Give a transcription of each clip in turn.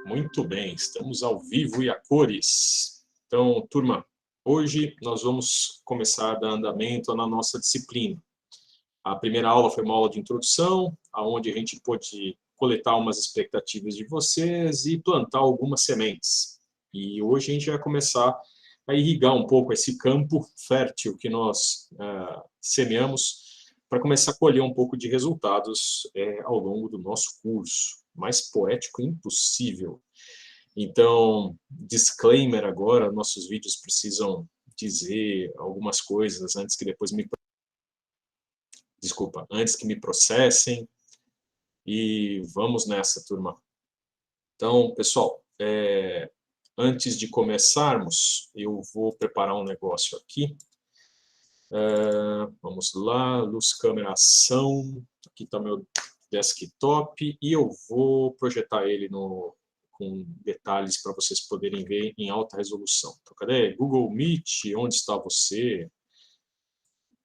Muito bem, estamos ao vivo e a cores. Então, turma, hoje nós vamos começar a dar andamento na nossa disciplina. A primeira aula foi uma aula de introdução, onde a gente pôde coletar umas expectativas de vocês e plantar algumas sementes. E hoje a gente vai começar a irrigar um pouco esse campo fértil que nós semeamos para começar a colher um pouco de resultados ao longo do nosso curso. Mais poético impossível. Então, disclaimer agora, nossos vídeos precisam dizer algumas coisas antes que depois antes que me processem. E vamos nessa, turma. Então, pessoal, antes de começarmos, eu vou preparar um negócio aqui. Vamos lá, luz, câmera, ação. Aqui está meu desktop e eu vou projetar ele com detalhes para vocês poderem ver em alta resolução. Então, cadê? Google Meet, onde está você?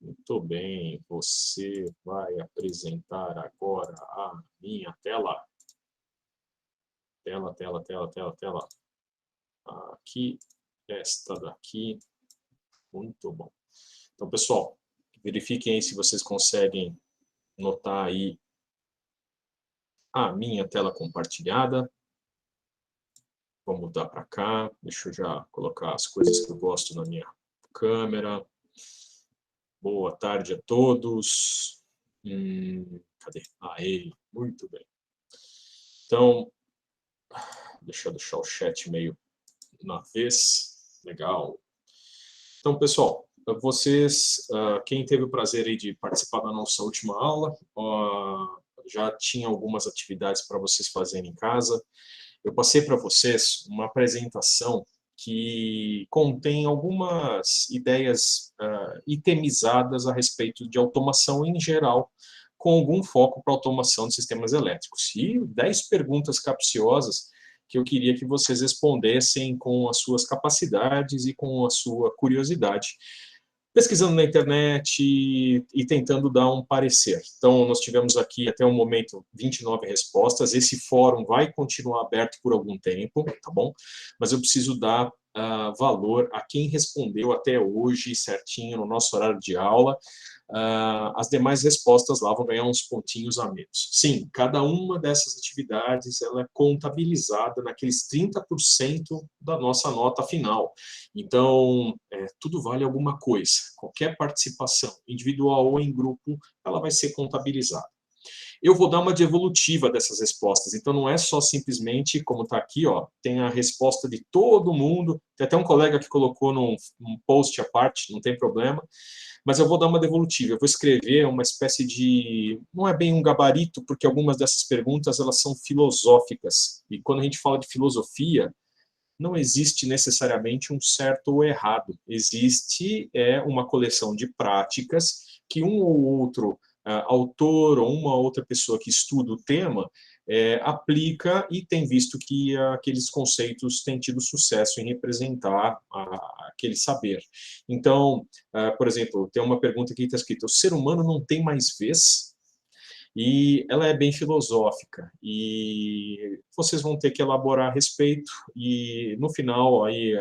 Muito bem, você vai apresentar agora a minha tela. Tela. Aqui, esta daqui. Muito bom. Então, pessoal, verifiquem aí se vocês conseguem notar aí a minha tela compartilhada. Vou mudar para cá. Deixa eu já colocar as coisas que eu gosto na minha câmera. Boa tarde a todos. Cadê? Aí, muito bem. Então, deixa eu deixar o chat meio na vez. Legal. Então, pessoal, vocês, quem teve o prazer aí de participar da nossa última aula, já tinha algumas atividades para vocês fazerem em casa. Eu passei para vocês uma apresentação que contém algumas ideias itemizadas a respeito de automação em geral, com algum foco para automação de sistemas elétricos. E 10 perguntas capciosas que eu queria que vocês respondessem com as suas capacidades e com a sua curiosidade, pesquisando na internet e tentando dar um parecer. Então, nós tivemos aqui, até o momento, 29 respostas. Esse fórum vai continuar aberto por algum tempo, tá bom? Mas eu preciso dar valor a quem respondeu até hoje, certinho, no nosso horário de aula. As demais respostas lá vão ganhar uns pontinhos a menos. Sim, cada uma dessas atividades ela é contabilizada naqueles 30% da nossa nota final. Então, tudo vale alguma coisa. Qualquer participação, individual ou em grupo, ela vai ser contabilizada. Eu vou dar uma de evolutiva dessas respostas, então não é só simplesmente, como está aqui, ó, tem a resposta de todo mundo, tem até um colega que colocou num post à parte, não tem problema, mas eu vou dar uma devolutiva, eu vou escrever uma espécie de, não é bem um gabarito, porque algumas dessas perguntas elas são filosóficas, e quando a gente fala de filosofia, não existe necessariamente um certo ou errado, existe uma coleção de práticas que um ou outro autor ou uma outra pessoa que estuda o tema aplica e tem visto que aqueles conceitos têm tido sucesso em representar aquele saber. Então, por exemplo, tem uma pergunta aqui que está escrita: o ser humano não tem mais vez? E ela é bem filosófica, e vocês vão ter que elaborar a respeito, e no final, aí,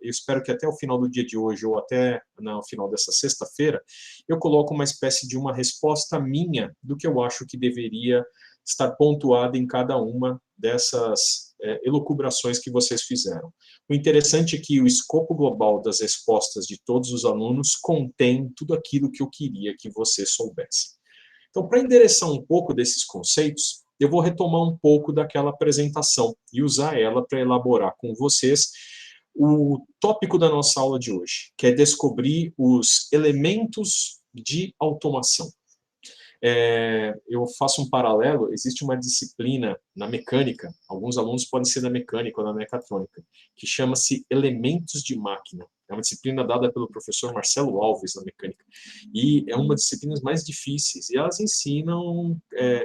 eu espero que até o final do dia de hoje, ou até no final dessa sexta-feira, eu coloco uma espécie de uma resposta minha do que eu acho que deveria estar pontuada em cada uma dessas elucubrações que vocês fizeram. O interessante é que o escopo global das respostas de todos os alunos contém tudo aquilo que eu queria que vocês soubessem. Então, para endereçar um pouco desses conceitos, eu vou retomar um pouco daquela apresentação e usar ela para elaborar com vocês o tópico da nossa aula de hoje, que é descobrir os elementos de automação. Eu faço um paralelo, existe uma disciplina na mecânica, alguns alunos podem ser da mecânica ou da mecatrônica, que chama-se elementos de máquina. É uma disciplina dada pelo professor Marcelo Alves, na mecânica. E é uma das disciplinas mais difíceis. E elas ensinam,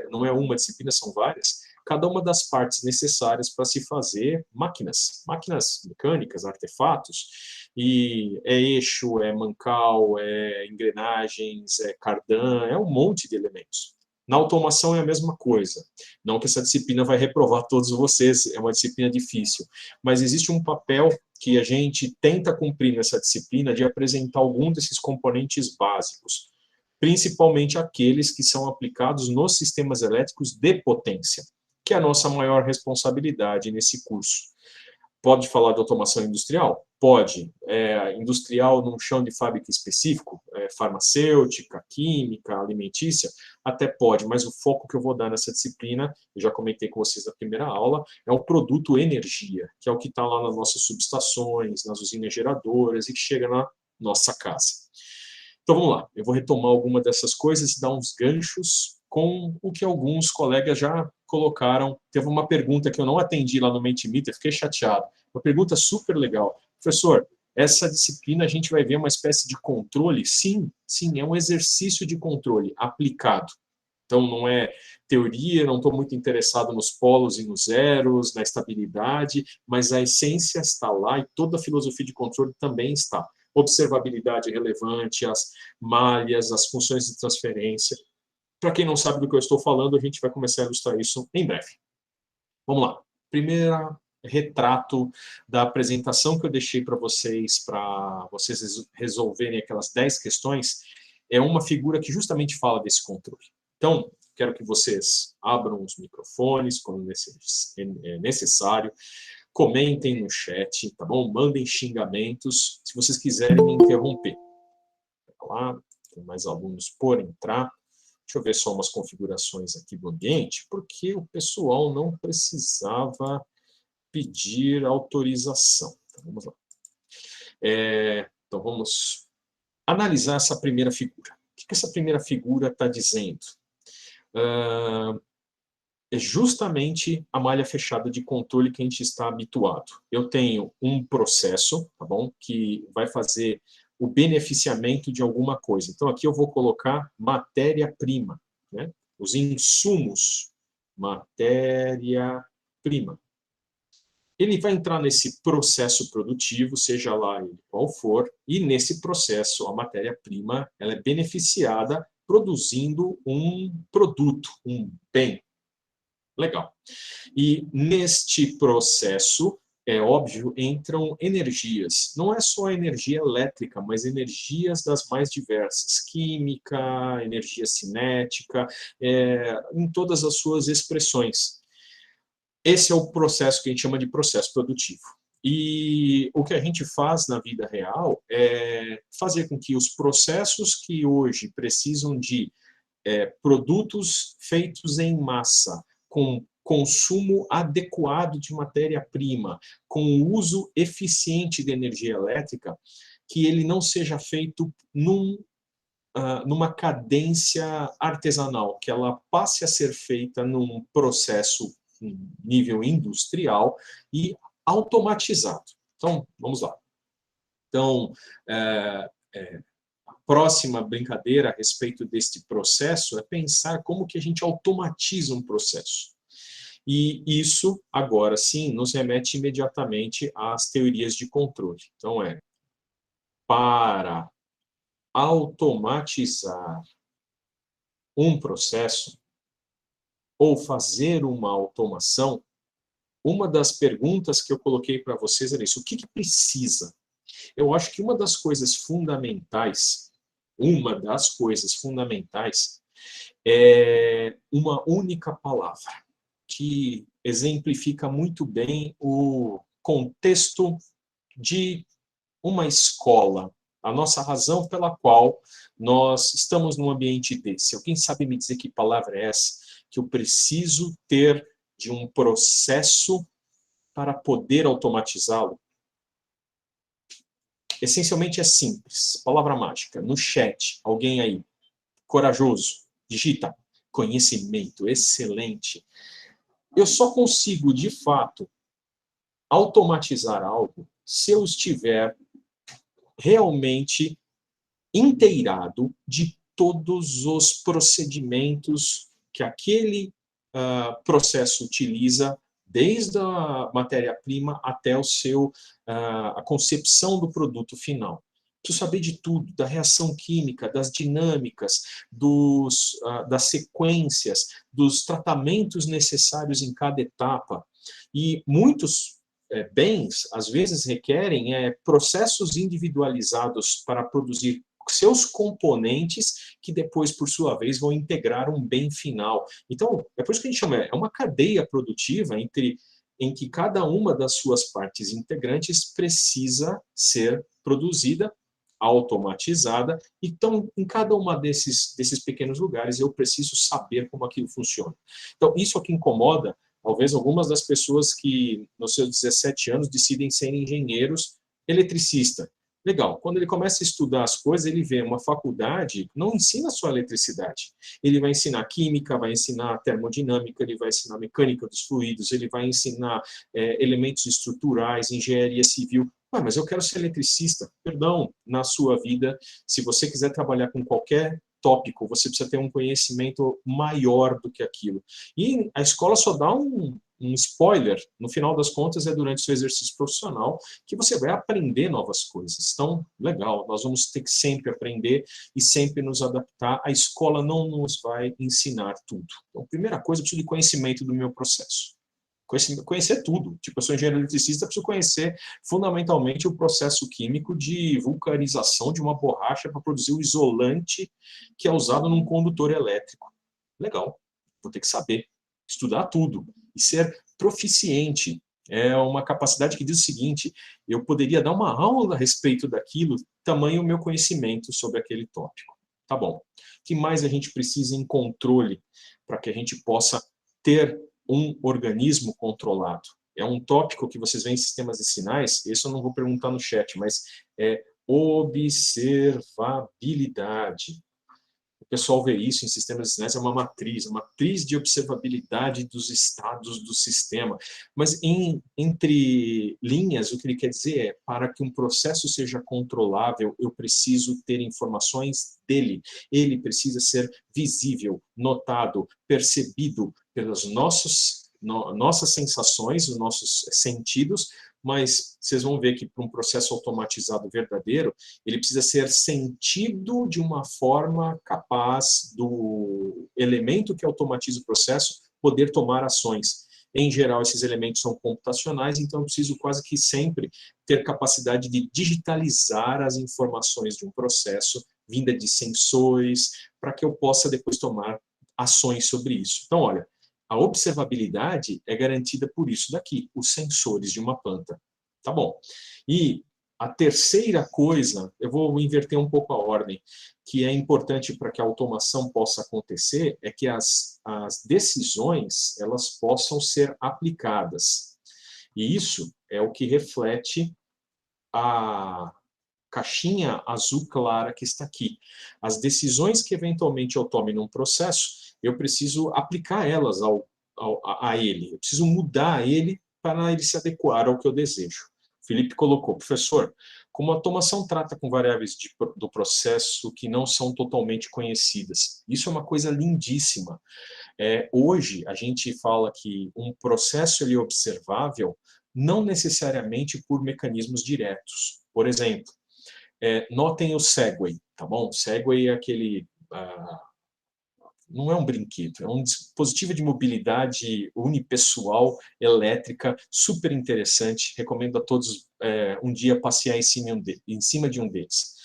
não é uma disciplina, são várias, cada uma das partes necessárias para se fazer máquinas mecânicas, artefatos. E é eixo, é mancal, é engrenagens, é cardan, é um monte de elementos. Na automação é a mesma coisa. Não que essa disciplina vai reprovar todos vocês, é uma disciplina difícil. Mas existe um papel que a gente tenta cumprir nessa disciplina de apresentar algum desses componentes básicos, principalmente aqueles que são aplicados nos sistemas elétricos de potência, que é a nossa maior responsabilidade nesse curso. Pode falar de automação industrial? Pode. Industrial num chão de fábrica específico? Farmacêutica, química, alimentícia? Até pode, mas o foco que eu vou dar nessa disciplina, eu já comentei com vocês na primeira aula, é o produto energia, que é o que está lá nas nossas subestações, nas usinas geradoras e que chega na nossa casa. Então vamos lá, eu vou retomar alguma dessas coisas e dar uns ganchos com o que alguns colegas já colocaram. Teve uma pergunta que eu não atendi lá no Mentimeter, fiquei chateado. Uma pergunta super legal. Professor, essa disciplina a gente vai ver uma espécie de controle? Sim, sim, é um exercício de controle aplicado. Então não é teoria, não estou muito interessado nos polos e nos zeros, na estabilidade, mas a essência está lá e toda a filosofia de controle também está. Observabilidade relevante, as malhas, as funções de transferência. Para quem não sabe do que eu estou falando, a gente vai começar a ilustrar isso em breve. Vamos lá. Primeiro retrato da apresentação que eu deixei para vocês resolverem aquelas 10 questões, é uma figura que justamente fala desse controle. Então, quero que vocês abram os microfones quando necessário, comentem no chat, tá bom? Mandem xingamentos, se vocês quiserem me interromper. Lá, tem mais alunos por entrar. Deixa eu ver só umas configurações aqui do ambiente, porque o pessoal não precisava pedir autorização. Então, vamos lá. Então, vamos analisar essa primeira figura. O que essa primeira figura está dizendo? É justamente a malha fechada de controle que a gente está habituado. Eu tenho um processo, tá bom, que vai fazer o beneficiamento de alguma coisa. Então, aqui eu vou colocar matéria-prima, né? Os insumos, matéria-prima. Ele vai entrar nesse processo produtivo, seja lá ele qual for, e nesse processo a matéria-prima ela é beneficiada produzindo um produto, um bem. Legal. E neste processo, é óbvio, entram energias. Não é só energia elétrica, mas energias das mais diversas. Química, energia cinética, em todas as suas expressões. Esse é o processo que a gente chama de processo produtivo. E o que a gente faz na vida real é fazer com que os processos que hoje precisam de produtos feitos em massa, com consumo adequado de matéria-prima, com o uso eficiente de energia elétrica, que ele não seja feito numa cadência artesanal, que ela passe a ser feita num processo nível industrial e automatizado. Então, vamos lá. Então, a próxima brincadeira a respeito deste processo é pensar como que a gente automatiza um processo. E isso, agora sim, nos remete imediatamente às teorias de controle. Então, para automatizar um processo ou fazer uma automação, uma das perguntas que eu coloquei para vocês era isso: o que precisa? Eu acho que uma das coisas fundamentais é uma única palavra, que exemplifica muito bem o contexto de uma escola, a nossa razão pela qual nós estamos num ambiente desse. Alguém sabe me dizer que palavra é essa? Que eu preciso ter de um processo para poder automatizá-lo? Essencialmente é simples. Palavra mágica. No chat, alguém aí, corajoso, digita conhecimento, excelente. Eu só consigo, de fato, automatizar algo se eu estiver realmente inteirado de todos os procedimentos que aquele processo utiliza, desde a matéria-prima até a concepção do produto final. Preciso saber de tudo, da reação química, das dinâmicas, das sequências, dos tratamentos necessários em cada etapa. E muitos bens, às vezes, requerem processos individualizados para produzir seus componentes que depois, por sua vez, vão integrar um bem final. Então, é por isso que a gente chama, é uma cadeia produtiva em que cada uma das suas partes integrantes precisa ser produzida, automatizada, então, em cada uma desses pequenos lugares, eu preciso saber como aquilo funciona. Então, isso aqui incomoda, talvez, algumas das pessoas que, nos seus 17 anos, decidem ser engenheiros eletricista. Legal, quando ele começa a estudar as coisas, ele vê uma faculdade, não ensina só eletricidade. Ele vai ensinar química, vai ensinar termodinâmica, ele vai ensinar mecânica dos fluidos, ele vai ensinar elementos estruturais, engenharia civil. Mas eu quero ser eletricista. Perdão, na sua vida, se você quiser trabalhar com qualquer tópico, você precisa ter um conhecimento maior do que aquilo. E a escola só dá um spoiler, no final das contas, é durante o seu exercício profissional que você vai aprender novas coisas. Então, legal, nós vamos ter que sempre aprender e sempre nos adaptar. A escola não nos vai ensinar tudo. Então, primeira coisa, eu preciso de conhecimento do meu processo. Conhecer tudo. Tipo, eu sou engenheiro eletricista, preciso conhecer fundamentalmente o processo químico de vulcanização de uma borracha para produzir o isolante que é usado num condutor elétrico. Legal, vou ter que saber, estudar tudo e ser proficiente. É uma capacidade que diz o seguinte, eu poderia dar uma aula a respeito daquilo, tamanho o meu conhecimento sobre aquele tópico. Tá bom. O que mais a gente precisa em controle para que a gente possa ter um organismo controlado? É um tópico que vocês veem em sistemas de sinais, esse eu não vou perguntar no chat, mas é observabilidade. O pessoal vê isso em sistemas de sinais, é uma matriz de observabilidade dos estados do sistema. Mas, entre linhas, o que ele quer dizer é, para que um processo seja controlável, eu preciso ter informações dele. Ele precisa ser visível, notado, percebido pelas nossas sensações, os nossos sentidos, mas vocês vão ver que para um processo automatizado verdadeiro, ele precisa ser sentido de uma forma capaz do elemento que automatiza o processo poder tomar ações. Em geral, esses elementos são computacionais, então eu preciso quase que sempre ter capacidade de digitalizar as informações de um processo, vinda de sensores, para que eu possa depois tomar ações sobre isso. Então, olha, a observabilidade é garantida por isso daqui, os sensores de uma planta. Tá bom. E a terceira coisa, eu vou inverter um pouco a ordem, que é importante para que a automação possa acontecer, é que as decisões elas possam ser aplicadas. E isso é o que reflete a caixinha azul clara que está aqui. As decisões que eventualmente eu tome num processo, eu preciso aplicar elas a ele. Eu preciso mudar ele para ele se adequar ao que eu desejo. Felipe colocou, professor, como a automação trata com variáveis do processo que não são totalmente conhecidas. Isso é uma coisa lindíssima. Hoje, a gente fala que um processo ele é observável não necessariamente por mecanismos diretos. Por exemplo, notem o Segway, tá bom? O Segway é aquele... não é um brinquedo, é um dispositivo de mobilidade unipessoal, elétrica, super interessante. Recomendo a todos um dia passear em cima de um deles.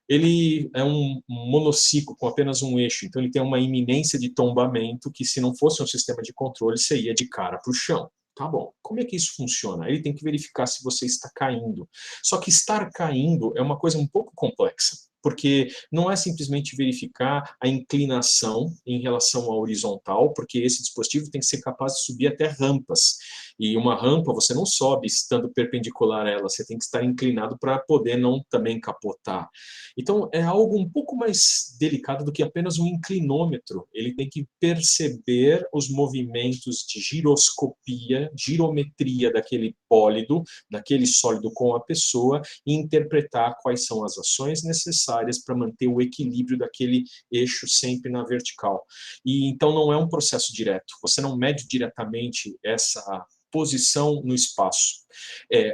Ele é um monociclo com apenas um eixo, então ele tem uma iminência de tombamento que, se não fosse um sistema de controle, você ia de cara para o chão. Tá bom, como é que isso funciona? Ele tem que verificar se você está caindo. Só que estar caindo é uma coisa um pouco complexa, porque não é simplesmente verificar a inclinação em relação à horizontal, porque esse dispositivo tem que ser capaz de subir até rampas. E uma rampa você não sobe estando perpendicular a ela, você tem que estar inclinado para poder não também capotar. Então, é algo um pouco mais delicado do que apenas um inclinômetro. Ele tem que perceber os movimentos de giroscopia, girometria daquele pólido, daquele sólido com a pessoa e interpretar quais são as ações necessárias para manter o equilíbrio daquele eixo sempre na vertical. E então não é um processo direto. Você não mede diretamente essa posição no espaço.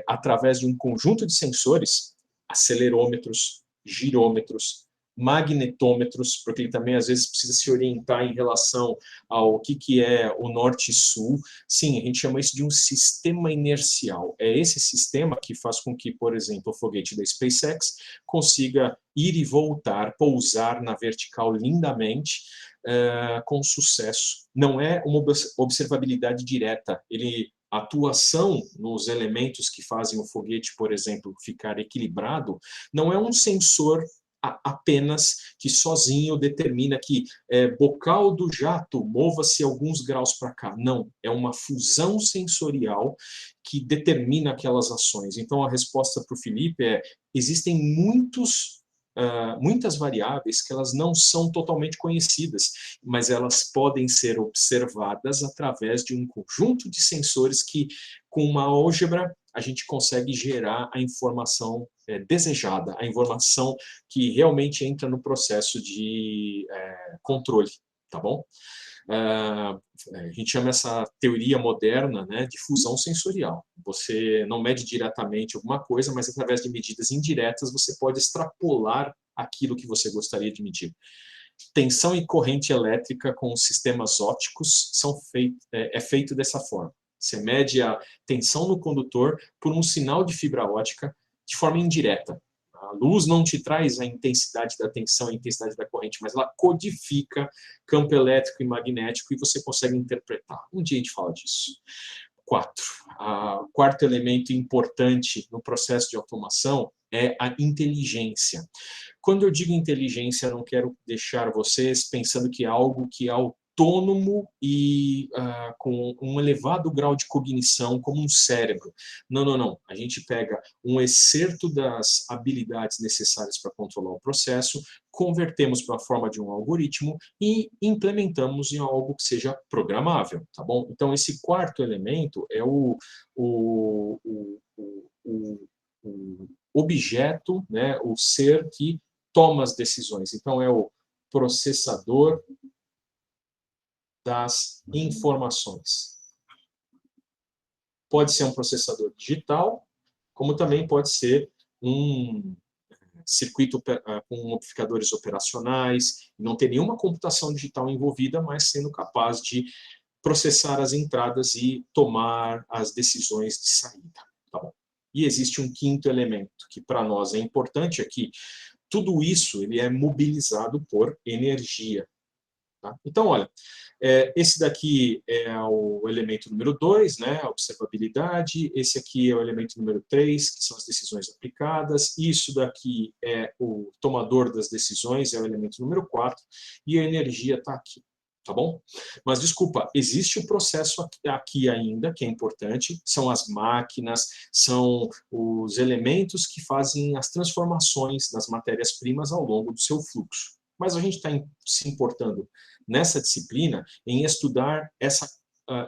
Através de um conjunto de sensores, acelerômetros, girômetros, magnetômetros, porque ele também às vezes precisa se orientar em relação ao que é o norte e sul. Sim, a gente chama isso de um sistema inercial. É esse sistema que faz com que, por exemplo, o foguete da SpaceX consiga ir e voltar, pousar na vertical lindamente, com sucesso. Não é uma observabilidade direta. A atuação nos elementos que fazem o foguete, por exemplo, ficar equilibrado, não é um sensor apenas que sozinho determina que bocal do jato mova-se alguns graus para cá. Não, é uma fusão sensorial que determina aquelas ações. Então, a resposta para o Felipe existem muitas variáveis que elas não são totalmente conhecidas, mas elas podem ser observadas através de um conjunto de sensores que, com uma álgebra, a gente consegue gerar a informação desejada, a informação que realmente entra no processo de controle, tá bom? A gente chama essa teoria moderna, né, de fusão sensorial. Você não mede diretamente alguma coisa, mas através de medidas indiretas você pode extrapolar aquilo que você gostaria de medir. Tensão e corrente elétrica com sistemas ópticos é feito dessa forma. Você mede a tensão no condutor por um sinal de fibra óptica de forma indireta. A luz não te traz a intensidade da tensão, a intensidade da corrente, mas ela codifica campo elétrico e magnético e você consegue interpretar. Um dia a gente fala disso. 4. Quarto elemento importante no processo de automação é a inteligência. Quando eu digo inteligência, eu não quero deixar vocês pensando que é algo que é autônomo e com um elevado grau de cognição, como um cérebro. Não, não, não. A gente pega um excerto das habilidades necessárias para controlar o processo, convertemos para a forma de um algoritmo e implementamos em algo que seja programável, tá bom? Então, esse quarto elemento é o objeto, né, o ser que toma as decisões. Então, é o processador das informações. Pode ser um processador digital, como também pode ser um circuito com amplificadores operacionais, não ter nenhuma computação digital envolvida, mas sendo capaz de processar as entradas e tomar as decisões de saída. Tá bom? E existe um quinto elemento, que para nós é importante, é que tudo isso ele é mobilizado por energia. Tá? Então, olha, esse daqui é o elemento número 2, né, a observabilidade. Esse aqui é o elemento número 3, que são as decisões aplicadas. Isso daqui é o tomador das decisões, é o elemento número 4. E a energia está aqui, tá bom? Mas, desculpa, existe o processo aqui ainda, que é importante. São as máquinas, são os elementos que fazem as transformações das matérias-primas ao longo do seu fluxo. Mas a gente está se importando nessa disciplina em estudar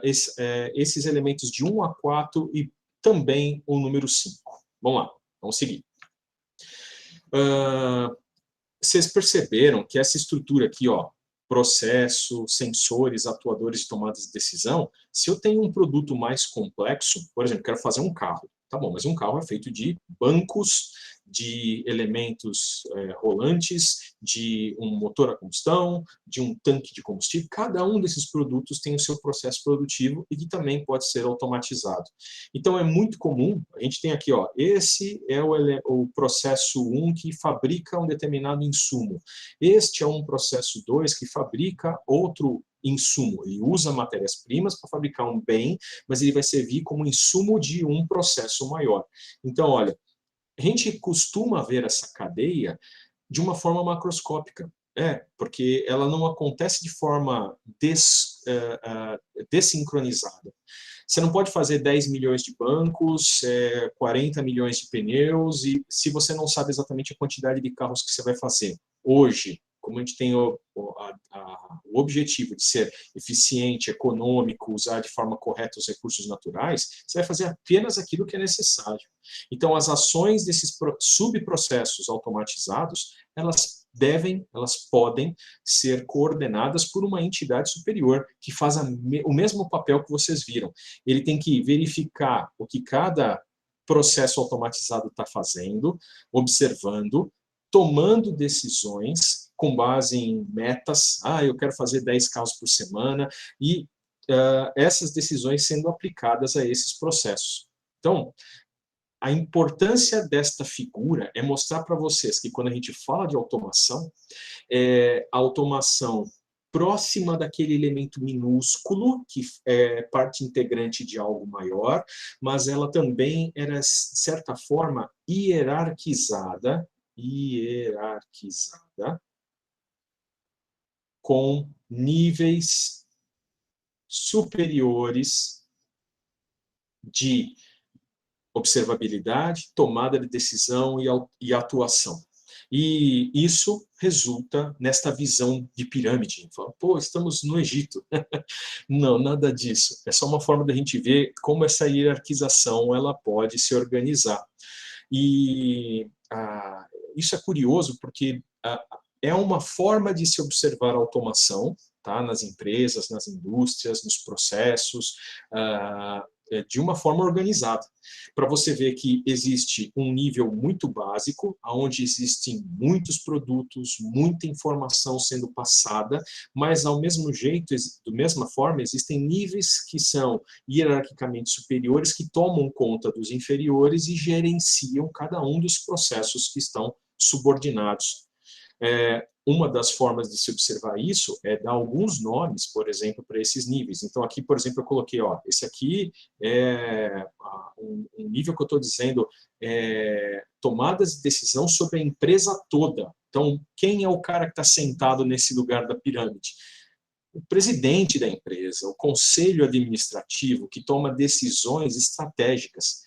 esses elementos de 1 a 4 e também o número 5. Vamos lá, vamos seguir. Vocês perceberam que essa estrutura aqui, ó, processo, sensores, atuadores de tomadas de decisão, se eu tenho um produto mais complexo, por exemplo, quero fazer um carro, tá bom, mas um carro é feito de bancos, de elementos rolantes, de um motor a combustão, de um tanque de combustível. Cada um desses produtos tem o seu processo produtivo e que também pode ser automatizado. Então, é muito comum, a gente tem aqui, ó, esse é o processo 1 que fabrica um determinado insumo. Este é um processo 2 que fabrica outro insumo. Ele usa matérias-primas para fabricar um bem, mas ele vai servir como insumo de um processo maior. Então, olha, a gente costuma ver essa cadeia de uma forma macroscópica, porque ela não acontece de forma dessincronizada. Você não pode fazer 10 milhões de bancos, 40 milhões de pneus, e se você não sabe exatamente a quantidade de carros que você vai fazer. Hoje, como a gente tem o objetivo de ser eficiente, econômico, usar de forma correta os recursos naturais, você vai fazer apenas aquilo que é necessário. Então, as ações desses subprocessos automatizados, elas podem ser coordenadas por uma entidade superior que faz o mesmo papel que vocês viram. Ele tem que verificar o que cada processo automatizado está fazendo, observando, tomando decisões com base em metas. Eu quero fazer 10 carros por semana, e essas decisões sendo aplicadas a esses processos. Então, a importância desta figura é mostrar para vocês que quando a gente fala de automação, a automação próxima daquele elemento minúsculo, que é parte integrante de algo maior, mas ela também era, de certa forma, hierarquizada com níveis superiores de observabilidade, tomada de decisão e atuação. E isso resulta nesta visão de pirâmide. Fala, pô, estamos no Egito. Não, nada disso. É só uma forma da gente ver como essa hierarquização ela pode se organizar. E isso é curioso porque é uma forma de se observar a automação, tá? Nas empresas, nas indústrias, nos processos, de uma forma organizada, para você ver que existe um nível muito básico, onde existem muitos produtos, muita informação sendo passada, mas ao mesmo jeito, da mesma forma, existem níveis que são hierarquicamente superiores, que tomam conta dos inferiores e gerenciam cada um dos processos que estão subordinados. Uma das formas de se observar isso é dar alguns nomes, por exemplo, para esses níveis. Então, aqui, por exemplo, eu coloquei, esse aqui é um nível que eu estou dizendo tomadas de decisão sobre a empresa toda. Então, quem é o cara que está sentado nesse lugar da pirâmide? O presidente da empresa, o conselho administrativo, que toma decisões estratégicas.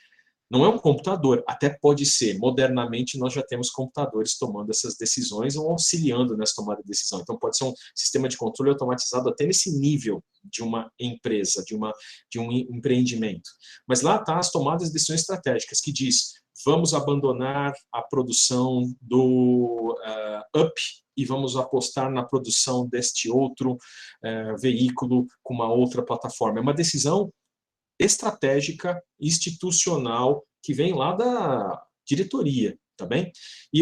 Não é um computador, até pode ser. Modernamente, nós já temos computadores tomando essas decisões ou auxiliando nessa tomada de decisão. Então, pode ser um sistema de controle automatizado até nesse nível de uma empresa, de um empreendimento. Mas lá está as tomadas de decisões estratégicas, que diz, vamos abandonar a produção do Up e vamos apostar na produção deste outro veículo com uma outra plataforma. É uma decisão estratégica, institucional, que vem lá da diretoria, tá bem? E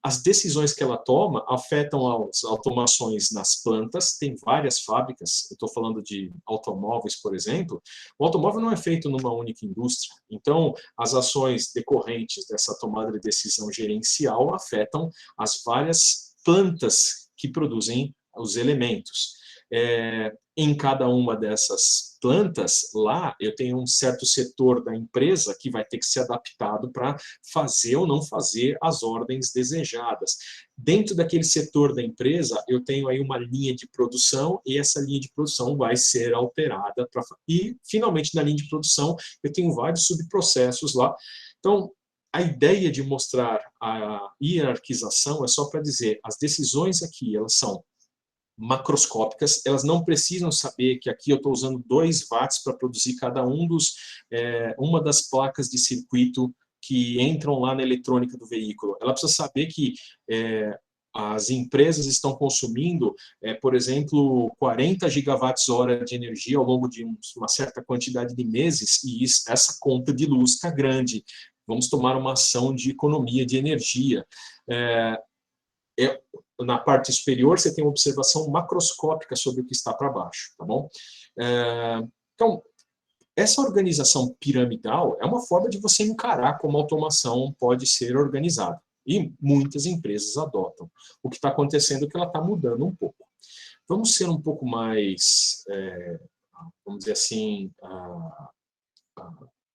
as decisões que ela toma afetam as automações nas plantas, tem várias fábricas, eu estou falando de automóveis, por exemplo, o automóvel não é feito numa única indústria, então as ações decorrentes dessa tomada de decisão gerencial afetam as várias plantas que produzem os elementos. Em cada uma dessas plantas, lá eu tenho um certo setor da empresa que vai ter que ser adaptado para fazer ou não fazer as ordens desejadas. Dentro daquele setor da empresa, eu tenho aí uma linha de produção e essa linha de produção vai ser alterada. E, finalmente, na linha de produção, eu tenho vários subprocessos lá. Então, a ideia de mostrar a hierarquização é só para dizer, as decisões aqui, elas são macroscópicas, elas não precisam saber que aqui eu estou usando 2 watts para produzir cada uma das placas de circuito que entram lá na eletrônica do veículo. Ela precisa saber que as empresas estão consumindo, por exemplo, 40 gigawatts-hora de energia ao longo de uma certa quantidade de meses, e essa conta de luz está grande. Vamos tomar uma ação de economia de energia. Na parte superior, você tem uma observação macroscópica sobre o que está para baixo, tá bom? Então, essa organização piramidal é uma forma de você encarar como a automação pode ser organizada. E muitas empresas adotam. O que está acontecendo é que ela está mudando um pouco. Vamos ser um pouco mais, vamos dizer assim,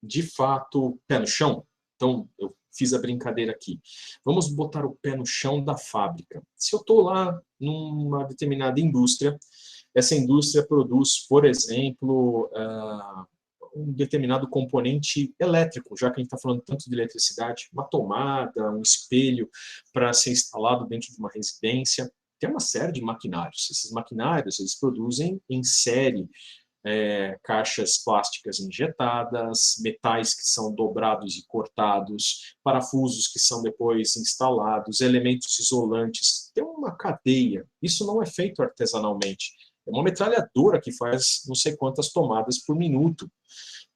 de fato, pé no chão. Então, eu fiz a brincadeira aqui. Vamos botar o pé no chão da fábrica. Se eu estou lá numa determinada indústria, essa indústria produz, por exemplo, um determinado componente elétrico, já que a gente está falando tanto de eletricidade, uma tomada, um espelho para ser instalado dentro de uma residência. Tem uma série de maquinários. Esses maquinários, eles produzem em série caixas plásticas injetadas, metais que são dobrados e cortados, parafusos que são depois instalados, elementos isolantes. Tem uma cadeia. Isso não é feito artesanalmente. É uma metralhadora que faz não sei quantas tomadas por minuto,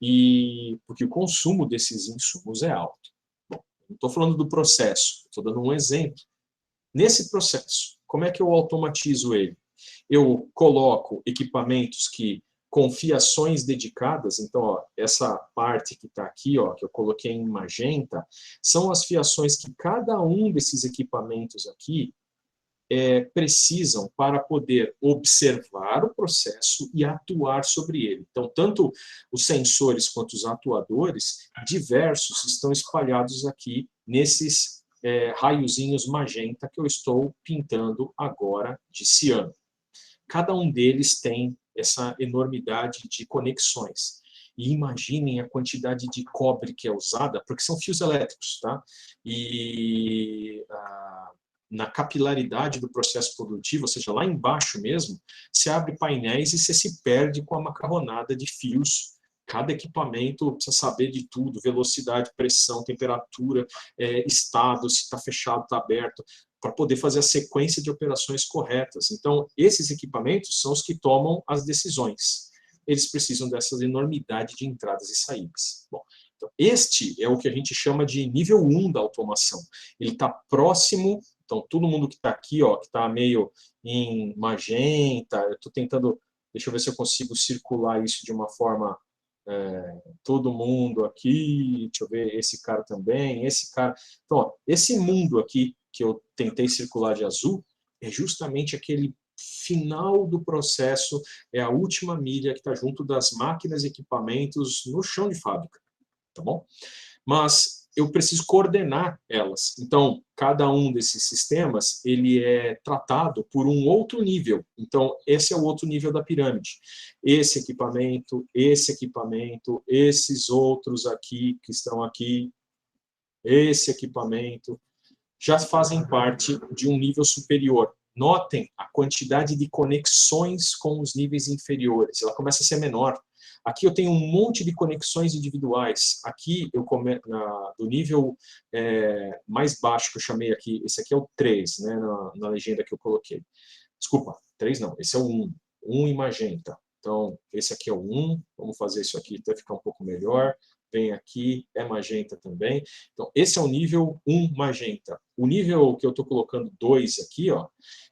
e porque o consumo desses insumos é alto. Bom, não estou falando do processo, estou dando um exemplo. Nesse processo, como é que eu automatizo ele? Eu coloco equipamentos com fiações dedicadas, então, ó, essa parte que está aqui, ó, que eu coloquei em magenta, são as fiações que cada um desses equipamentos aqui precisam para poder observar o processo e atuar sobre ele. Então, tanto os sensores quanto os atuadores diversos estão espalhados aqui nesses raiozinhos magenta que eu estou pintando agora de ciano. Cada um deles tem essa enormidade de conexões. E imaginem a quantidade de cobre que é usada, porque são fios elétricos, tá? E na capilaridade do processo produtivo, ou seja, lá embaixo mesmo, se abre painéis e você se perde com a macarronada de fios. Cada equipamento precisa saber de tudo, velocidade, pressão, temperatura, estado, se está fechado, está aberto, para poder fazer a sequência de operações corretas. Então, esses equipamentos são os que tomam as decisões. Eles precisam dessa enormidade de entradas e saídas. Bom, então, este é o que a gente chama de nível 1 da automação. Ele está próximo, então todo mundo que está aqui, ó, que está meio em magenta, eu estou tentando, deixa eu ver se eu consigo circular isso de uma forma... todo mundo aqui, deixa eu ver, esse cara também, esse cara... Então, ó, esse mundo aqui, que eu tentei circular de azul, é justamente aquele final do processo, é a última milha que está junto das máquinas e equipamentos no chão de fábrica, tá bom? Mas eu preciso coordenar elas. Então, cada um desses sistemas, ele é tratado por um outro nível. Então, esse é o outro nível da pirâmide. Esse equipamento, esses outros aqui, que estão aqui, esse equipamento, já fazem parte de um nível superior. Notem a quantidade de conexões com os níveis inferiores. Ela começa a ser menor. Aqui eu tenho um monte de conexões individuais. Aqui, do nível mais baixo que eu chamei aqui, esse aqui é o 3, né, na legenda que eu coloquei. Desculpa, 3 não, esse é o 1. 1 em magenta. Então, esse aqui é o 1. Vamos fazer isso aqui até ficar um pouco melhor. Vem aqui, é magenta também. Então, esse é o nível 1 magenta. O nível que eu estou colocando 2 aqui, ó,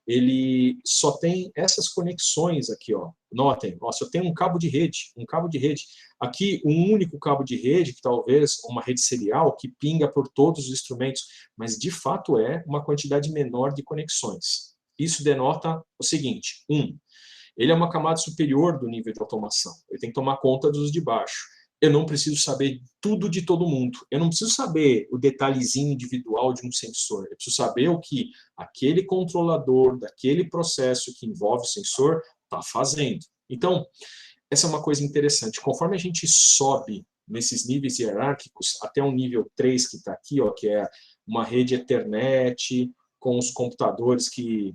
ele só tem essas conexões aqui, ó. Notem, ó, só tem um cabo de rede, Aqui, um único cabo de rede, que talvez uma rede serial, que pinga por todos os instrumentos, mas de fato é uma quantidade menor de conexões. Isso denota o seguinte: ele é uma camada superior do nível de automação. Ele tem que tomar conta dos de baixo. Eu não preciso saber tudo de todo mundo. Eu não preciso saber o detalhezinho individual de um sensor. Eu preciso saber o que aquele controlador daquele processo que envolve o sensor está fazendo. Então, essa é uma coisa interessante. Conforme a gente sobe nesses níveis hierárquicos, até um nível 3 que está aqui, ó, que é uma rede Ethernet, com os computadores que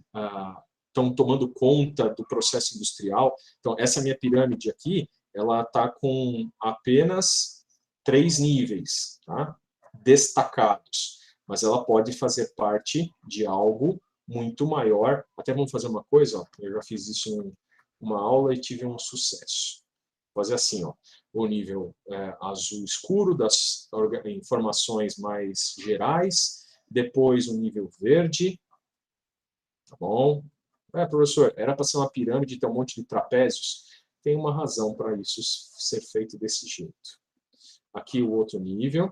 estão tomando conta do processo industrial. Então, essa minha pirâmide aqui, ela está com apenas 3 níveis, tá? Destacados, mas ela pode fazer parte de algo muito maior. Até vamos fazer uma coisa, ó, eu já fiz isso em uma aula e tive um sucesso. Vou fazer assim, ó, o nível azul escuro das informações mais gerais, depois o nível verde, tá bom? Professor, era para ser uma pirâmide, ter um monte de trapézios. Tem uma razão para isso ser feito desse jeito. Aqui o outro nível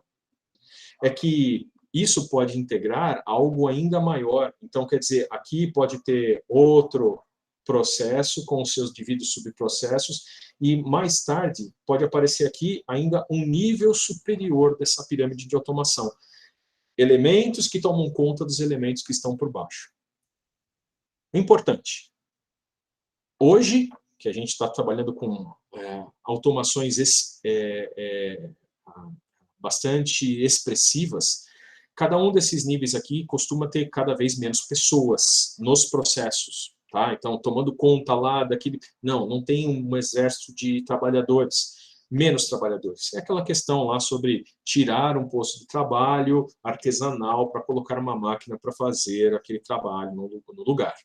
é que isso pode integrar algo ainda maior. Então, quer dizer, aqui pode ter outro processo com os seus devidos subprocessos e mais tarde pode aparecer aqui ainda um nível superior dessa pirâmide de automação. Elementos que tomam conta dos elementos que estão por baixo. Importante. Hoje, que a gente está trabalhando com automações bastante expressivas, cada um desses níveis aqui costuma ter cada vez menos pessoas nos processos. Tá? Então, tomando conta lá daquele... Não tem um exército de trabalhadores, menos trabalhadores. É aquela questão lá sobre tirar um posto de trabalho artesanal para colocar uma máquina para fazer aquele trabalho no lugar.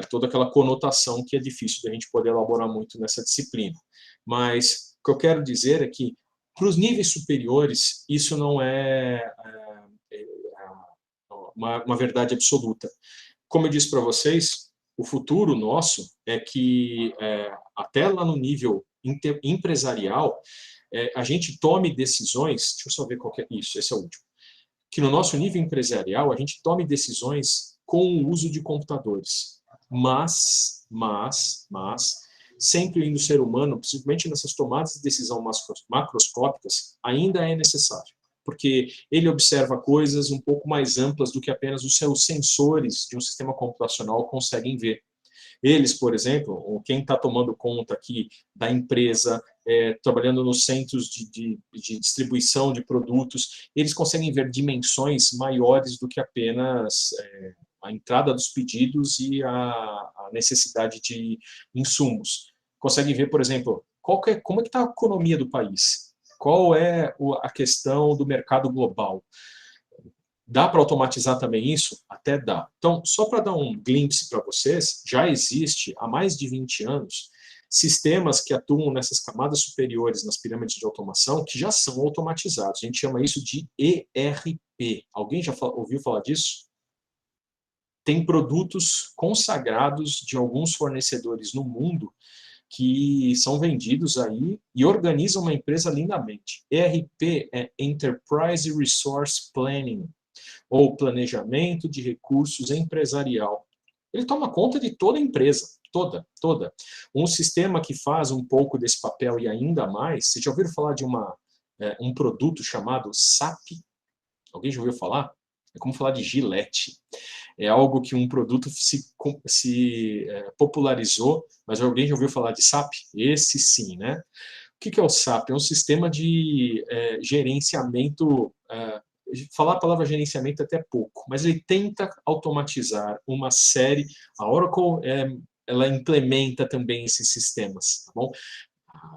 toda aquela conotação que é difícil da gente poder elaborar muito nessa disciplina. Mas o que eu quero dizer é que, para os níveis superiores, isso não é uma verdade absoluta. Como eu disse para vocês, o futuro nosso é que, até lá no nível empresarial, a gente tome decisões, deixa eu só ver qual que é isso, esse é o último, que no nosso nível empresarial a gente tome decisões com o uso de computadores, mas sempre no ser humano, principalmente nessas tomadas de decisão macroscópicas, ainda é necessário, porque ele observa coisas um pouco mais amplas do que apenas os seus sensores de um sistema computacional conseguem ver. Eles, por exemplo, quem está tomando conta aqui da empresa, trabalhando nos centros de distribuição de produtos, eles conseguem ver dimensões maiores do que apenas a entrada dos pedidos e a necessidade de insumos. Conseguem ver, por exemplo, como é que está a economia do país, qual é a questão do mercado global. Dá para automatizar também isso? Até dá. Então, só para dar um glimpse para vocês, já existe há mais de 20 anos sistemas que atuam nessas camadas superiores, nas pirâmides de automação, que já são automatizados. A gente chama isso de ERP. Alguém já ouviu falar disso? Tem produtos consagrados de alguns fornecedores no mundo que são vendidos aí e organizam uma empresa lindamente. ERP é Enterprise Resource Planning, ou planejamento de recursos empresarial. Ele toma conta de toda a empresa, toda. Um sistema que faz um pouco desse papel e ainda mais, vocês já ouviram falar de um produto chamado SAP? Alguém já ouviu falar? É como falar de Gillette. É algo que um produto se popularizou, mas alguém já ouviu falar de SAP? Esse sim, né? O que é o SAP? É um sistema de gerenciamento. Falar a palavra gerenciamento é até pouco, mas ele tenta automatizar uma série. A Oracle ela implementa também esses sistemas, tá bom?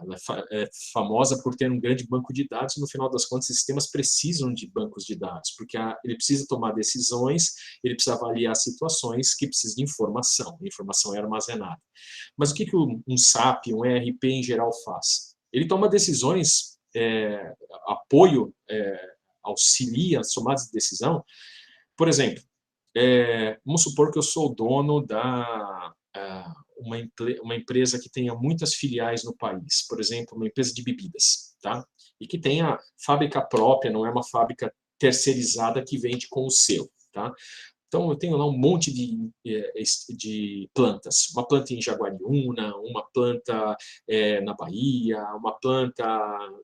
Ela é famosa por ter um grande banco de dados, e no final das contas, esses sistemas precisam de bancos de dados, porque ele precisa tomar decisões, ele precisa avaliar situações que precisam de informação, a informação é armazenada. Mas o que um SAP, um ERP em geral faz? Ele toma decisões, apoio, auxilia as tomadas de decisão. Por exemplo, vamos supor que eu sou o dono da uma empresa que tenha muitas filiais no país, por exemplo, uma empresa de bebidas, tá? E que tenha fábrica própria, não é uma fábrica terceirizada que vende com o selo, tá? Então, eu tenho lá um monte de plantas. Uma planta em Jaguariúna, uma planta na Bahia, uma planta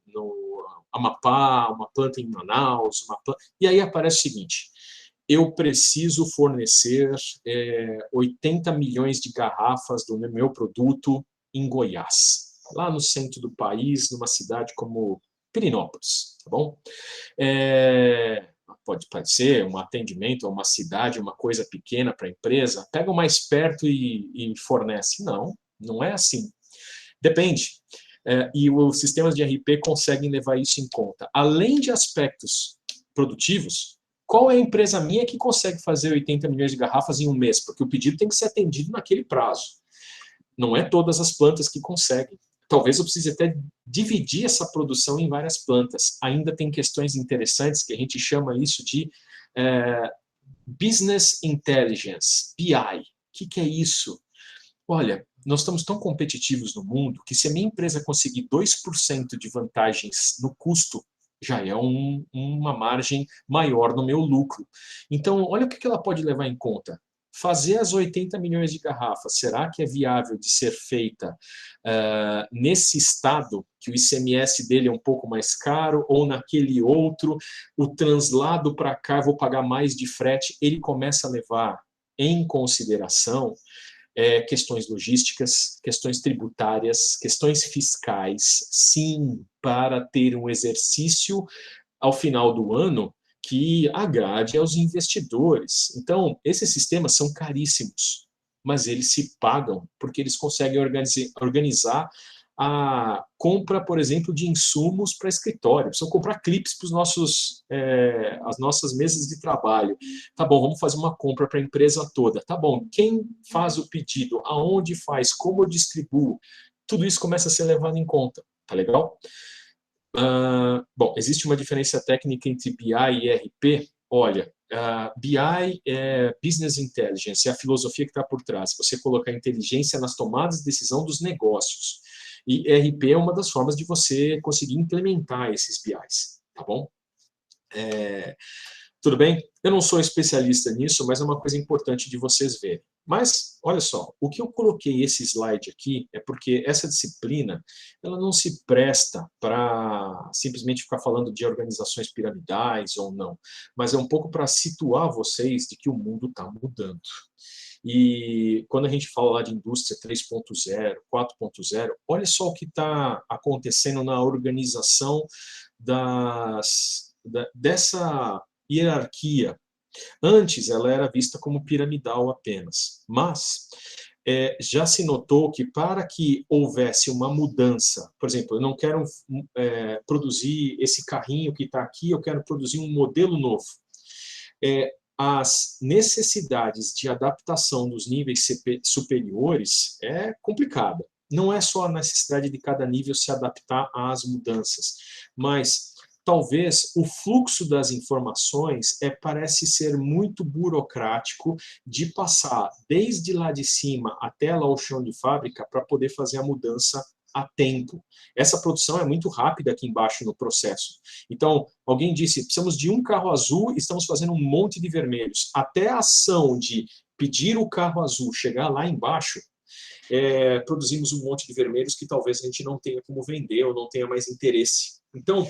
no Amapá, uma planta em Manaus, e aí aparece o seguinte: eu preciso fornecer 80 milhões de garrafas do meu produto em Goiás, lá no centro do país, numa cidade como Pirinópolis, tá bom? Pode ser um atendimento a uma cidade, uma coisa pequena para a empresa, pega o mais perto e fornece. Não, não é assim. Depende. E os sistemas de RP conseguem levar isso em conta. Além de aspectos produtivos, qual é a empresa minha que consegue fazer 80 milhões de garrafas em um mês? Porque o pedido tem que ser atendido naquele prazo. Não é todas as plantas que conseguem. Talvez eu precise até dividir essa produção em várias plantas. Ainda tem questões interessantes que a gente chama isso de Business Intelligence, BI. O que é isso? Olha, nós estamos tão competitivos no mundo que se a minha empresa conseguir 2% de vantagens no custo, já é uma margem maior no meu lucro. Então, olha o que ela pode levar em conta. Fazer as 80 milhões de garrafas, será que é viável de ser feita nesse estado, que o ICMS dele é um pouco mais caro, ou naquele outro, o translado para cá, vou pagar mais de frete? Ele começa a levar em consideração questões logísticas, questões tributárias, questões fiscais, sim, para ter um exercício ao final do ano que agrade aos investidores. Então, esses sistemas são caríssimos, mas eles se pagam porque eles conseguem organizar a compra, por exemplo, de insumos para escritório, precisam comprar clipes para as nossas mesas de trabalho. Tá bom, vamos fazer uma compra para a empresa toda. Tá bom, quem faz o pedido, aonde faz, como eu distribuo, tudo isso começa a ser levado em conta, tá legal? Bom, existe uma diferença técnica entre BI e ERP. Olha, BI é Business Intelligence, é a filosofia que está por trás. Você colocar inteligência nas tomadas de decisão dos negócios. E ERP é uma das formas de você conseguir implementar esses BIs, tá bom? Tudo bem? Eu não sou especialista nisso, mas é uma coisa importante de vocês verem. Mas, olha só, o que eu coloquei esse slide aqui é porque essa disciplina, ela não se presta para simplesmente ficar falando de organizações piramidais ou não, mas é um pouco para situar vocês de que o mundo está mudando. E quando a gente fala lá de indústria 3.0, 4.0, olha só o que está acontecendo na organização dessa hierarquia. Antes ela era vista como piramidal apenas, mas já se notou que para que houvesse uma mudança, por exemplo, eu não quero produzir esse carrinho que está aqui, eu quero produzir um modelo novo. As necessidades de adaptação dos níveis superiores é complicada. Não é só a necessidade de cada nível se adaptar às mudanças, mas talvez o fluxo das informações parece ser muito burocrático de passar desde lá de cima até lá ao chão de fábrica para poder fazer a mudança a tempo. Essa produção é muito rápida aqui embaixo no processo. Então, alguém disse, precisamos de um carro azul, estamos fazendo um monte de vermelhos. Até a ação de pedir o carro azul chegar lá embaixo, produzimos um monte de vermelhos que talvez a gente não tenha como vender ou não tenha mais interesse. Então,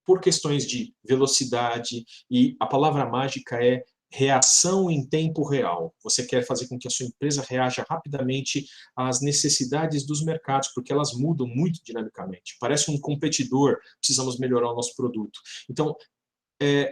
por questões de velocidade, e a palavra mágica é reação em tempo real. Você quer fazer com que a sua empresa reaja rapidamente às necessidades dos mercados, porque elas mudam muito dinamicamente. Parece um competidor, precisamos melhorar o nosso produto. Então,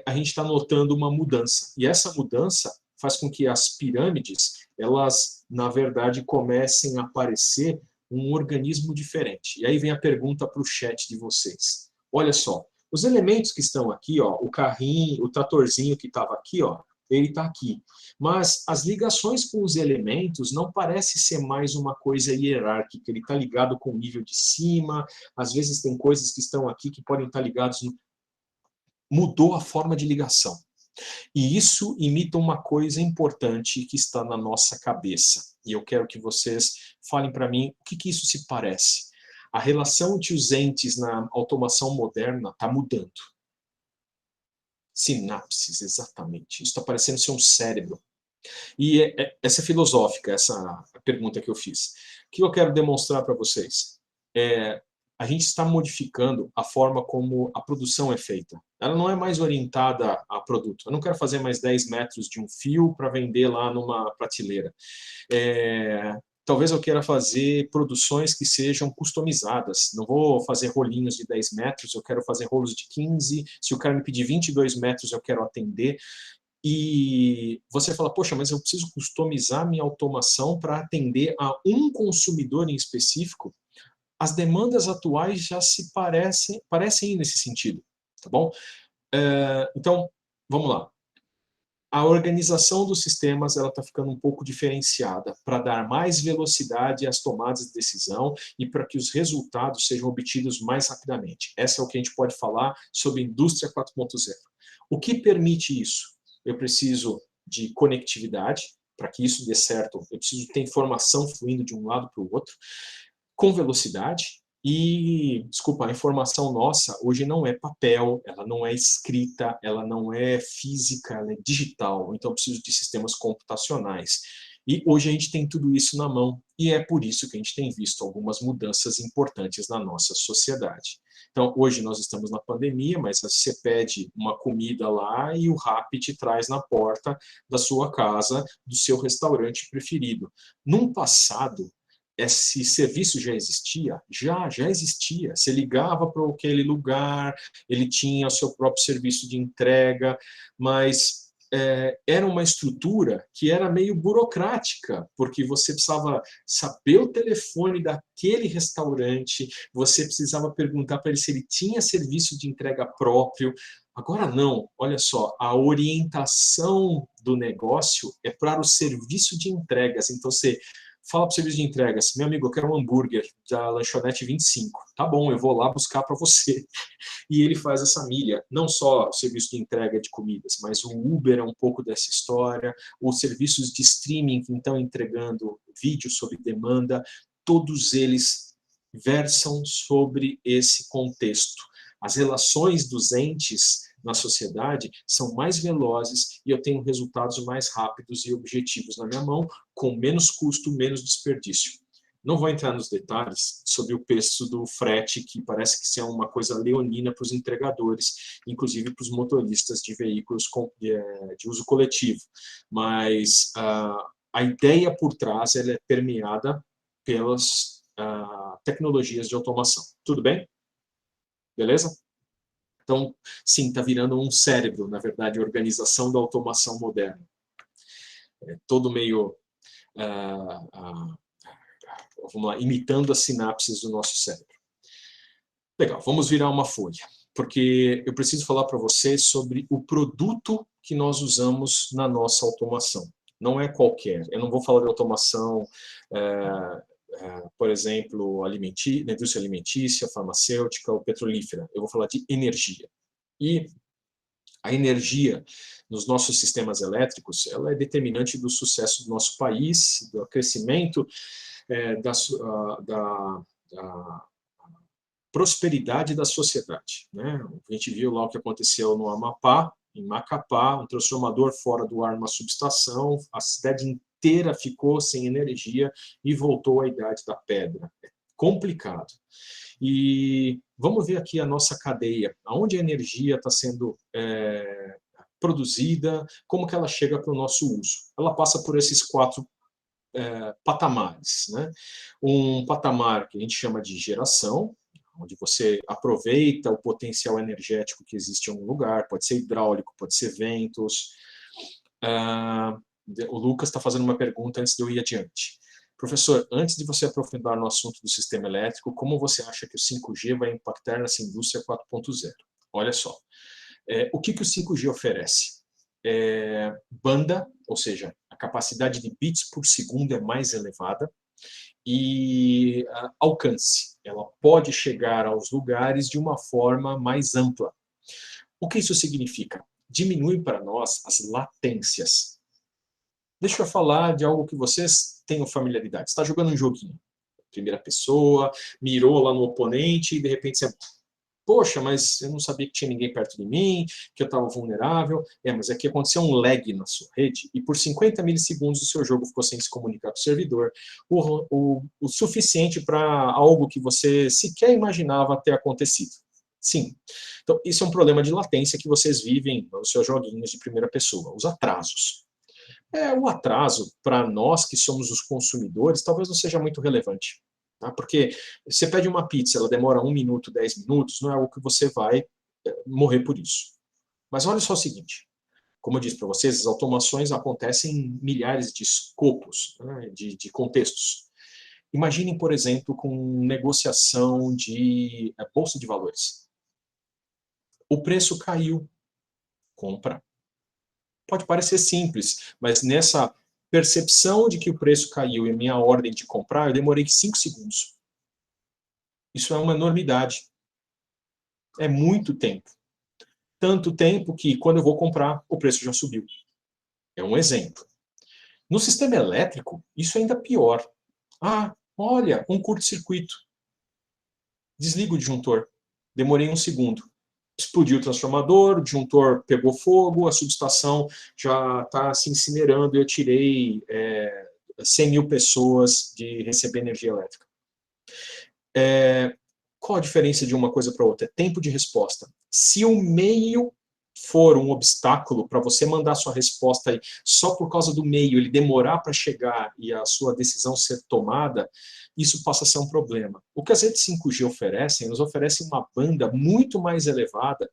a gente está notando uma mudança. E essa mudança faz com que as pirâmides, elas, na verdade, comecem a aparecer um organismo diferente. E aí vem a pergunta para o chat de vocês. Olha só, os elementos que estão aqui, ó, o carrinho, o tratorzinho que estava aqui, ó, ele está aqui. Mas as ligações com os elementos não parece ser mais uma coisa hierárquica. Ele está ligado com o nível de cima, às vezes tem coisas que estão aqui que podem estar ligados no... Mudou a forma de ligação. E isso imita uma coisa importante que está na nossa cabeça. E eu quero que vocês falem para mim o que isso se parece. A relação entre os entes na automação moderna está mudando. Sinapses, exatamente. Isso está parecendo ser um cérebro. E essa é filosófica, essa pergunta que eu fiz. O que eu quero demonstrar para vocês? A gente está modificando a forma como a produção é feita. Ela não é mais orientada a produto. Eu não quero fazer mais 10 metros de um fio para vender lá numa prateleira. Talvez eu queira fazer produções que sejam customizadas. Não vou fazer rolinhos de 10 metros, eu quero fazer rolos de 15. Se o cara me pedir 22 metros, eu quero atender. E você fala, poxa, mas eu preciso customizar minha automação para atender a um consumidor em específico. As demandas atuais já se parecem ir nesse sentido, tá bom? Então, vamos lá. A organização dos sistemas está ficando um pouco diferenciada para dar mais velocidade às tomadas de decisão e para que os resultados sejam obtidos mais rapidamente. Essa é o que a gente pode falar sobre indústria 4.0. O que permite isso? Eu preciso de conectividade. Para que isso dê certo, eu preciso ter informação fluindo de um lado para o outro, com velocidade. E, desculpa, a informação nossa hoje não é papel, ela não é escrita, ela não é física, ela é digital. Então, eu preciso de sistemas computacionais. E hoje a gente tem tudo isso na mão, e é por isso que a gente tem visto algumas mudanças importantes na nossa sociedade. Então, hoje nós estamos na pandemia, mas você pede uma comida lá e o Rappi te traz na porta da sua casa, do seu restaurante preferido. Num passado, esse serviço já existia? Já existia. Você ligava para aquele lugar, ele tinha o seu próprio serviço de entrega, mas era uma estrutura que era meio burocrática, porque você precisava saber o telefone daquele restaurante, você precisava perguntar para ele se ele tinha serviço de entrega próprio. Agora não, olha só, a orientação do negócio é para o serviço de entregas. Então você fala para o serviço de entregas, meu amigo, eu quero um hambúrguer da lanchonete 25. Tá bom, eu vou lá buscar para você. E ele faz essa milha, não só o serviço de entrega de comidas, mas o Uber é um pouco dessa história, os serviços de streaming que estão entregando vídeo sob demanda, todos eles versam sobre esse contexto. As relações dos entes na sociedade são mais velozes e eu tenho resultados mais rápidos e objetivos na minha mão, com menos custo, menos desperdício. Não vou entrar nos detalhes sobre o preço do frete, que parece que é uma coisa leonina para os entregadores, inclusive para os motoristas de veículos de uso coletivo. Mas a ideia por trás ela é permeada pelas tecnologias de automação. Tudo bem? Beleza? Então, sim, está virando um cérebro, na verdade, a organização da automação moderna. É todo meio... vamos lá, imitando as sinapses do nosso cérebro. Legal, vamos virar uma folha, porque eu preciso falar para vocês sobre o produto que nós usamos na nossa automação. Não é qualquer, eu não vou falar de automação, por exemplo, na indústria alimentícia, farmacêutica ou petrolífera. Eu vou falar de energia. E a energia nos nossos sistemas elétricos, ela é determinante do sucesso do nosso país, do crescimento, da prosperidade da sociedade, né? A gente viu lá o que aconteceu no Amapá, em Macapá, um transformador fora do ar, uma subestação, a cidade inteira ficou sem energia e voltou à idade da pedra. É complicado. E vamos ver aqui a nossa cadeia, aonde a energia está sendo produzida, como que ela chega para o nosso uso. Ela passa por esses 4 patamares, né? Um patamar que a gente chama de geração, onde você aproveita o potencial energético que existe em algum lugar, pode ser hidráulico, pode ser ventos. O Lucas está fazendo uma pergunta antes de eu ir adiante. Professor, antes de você aprofundar no assunto do sistema elétrico, como você acha que o 5G vai impactar nessa indústria 4.0? Olha só, o que o 5G oferece? Banda, ou seja, a capacidade de bits por segundo é mais elevada, e alcance. Ela pode chegar aos lugares de uma forma mais ampla. O que isso significa? Diminui para nós as latências. Deixa eu falar de algo que vocês tenham familiaridade. Você está jogando um joguinho, primeira pessoa, mirou lá no oponente e de repente você... Poxa, mas eu não sabia que tinha ninguém perto de mim, que eu estava vulnerável. Mas aqui aconteceu um lag na sua rede e por 50 milissegundos o seu jogo ficou sem se comunicar com o servidor, o suficiente para algo que você sequer imaginava ter acontecido. Sim. Então, isso é um problema de latência que vocês vivem nos seus joguinhos de primeira pessoa, os atrasos. O atraso, para nós que somos os consumidores, talvez não seja muito relevante. Tá? Porque você pede uma pizza, ela demora 1 minuto, 10 minutos, não é algo que você vai morrer por isso. Mas olha só o seguinte, como eu disse para vocês, as automações acontecem em milhares de escopos, né, de contextos. Imaginem, por exemplo, com negociação de bolsa de valores. O preço caiu, compra. Pode parecer simples, mas nessa percepção de que o preço caiu e a minha ordem de comprar, eu demorei 5 segundos. Isso é uma enormidade. É muito tempo. Tanto tempo que, quando eu vou comprar, o preço já subiu. É um exemplo. No sistema elétrico, isso é ainda pior. Olha, um curto-circuito. Desliga o disjuntor. Demorei 1 segundo. Explodiu o transformador, o disjuntor pegou fogo, a subestação já está se incinerando e eu tirei 100 mil pessoas de receber energia elétrica. Qual a diferença de uma coisa para outra? Tempo de resposta. Se o meio for um obstáculo para você mandar sua resposta aí, só por causa do meio, ele demorar para chegar e a sua decisão ser tomada, isso passa a ser um problema. O que as redes 5G oferecem, elas oferecem uma banda muito mais elevada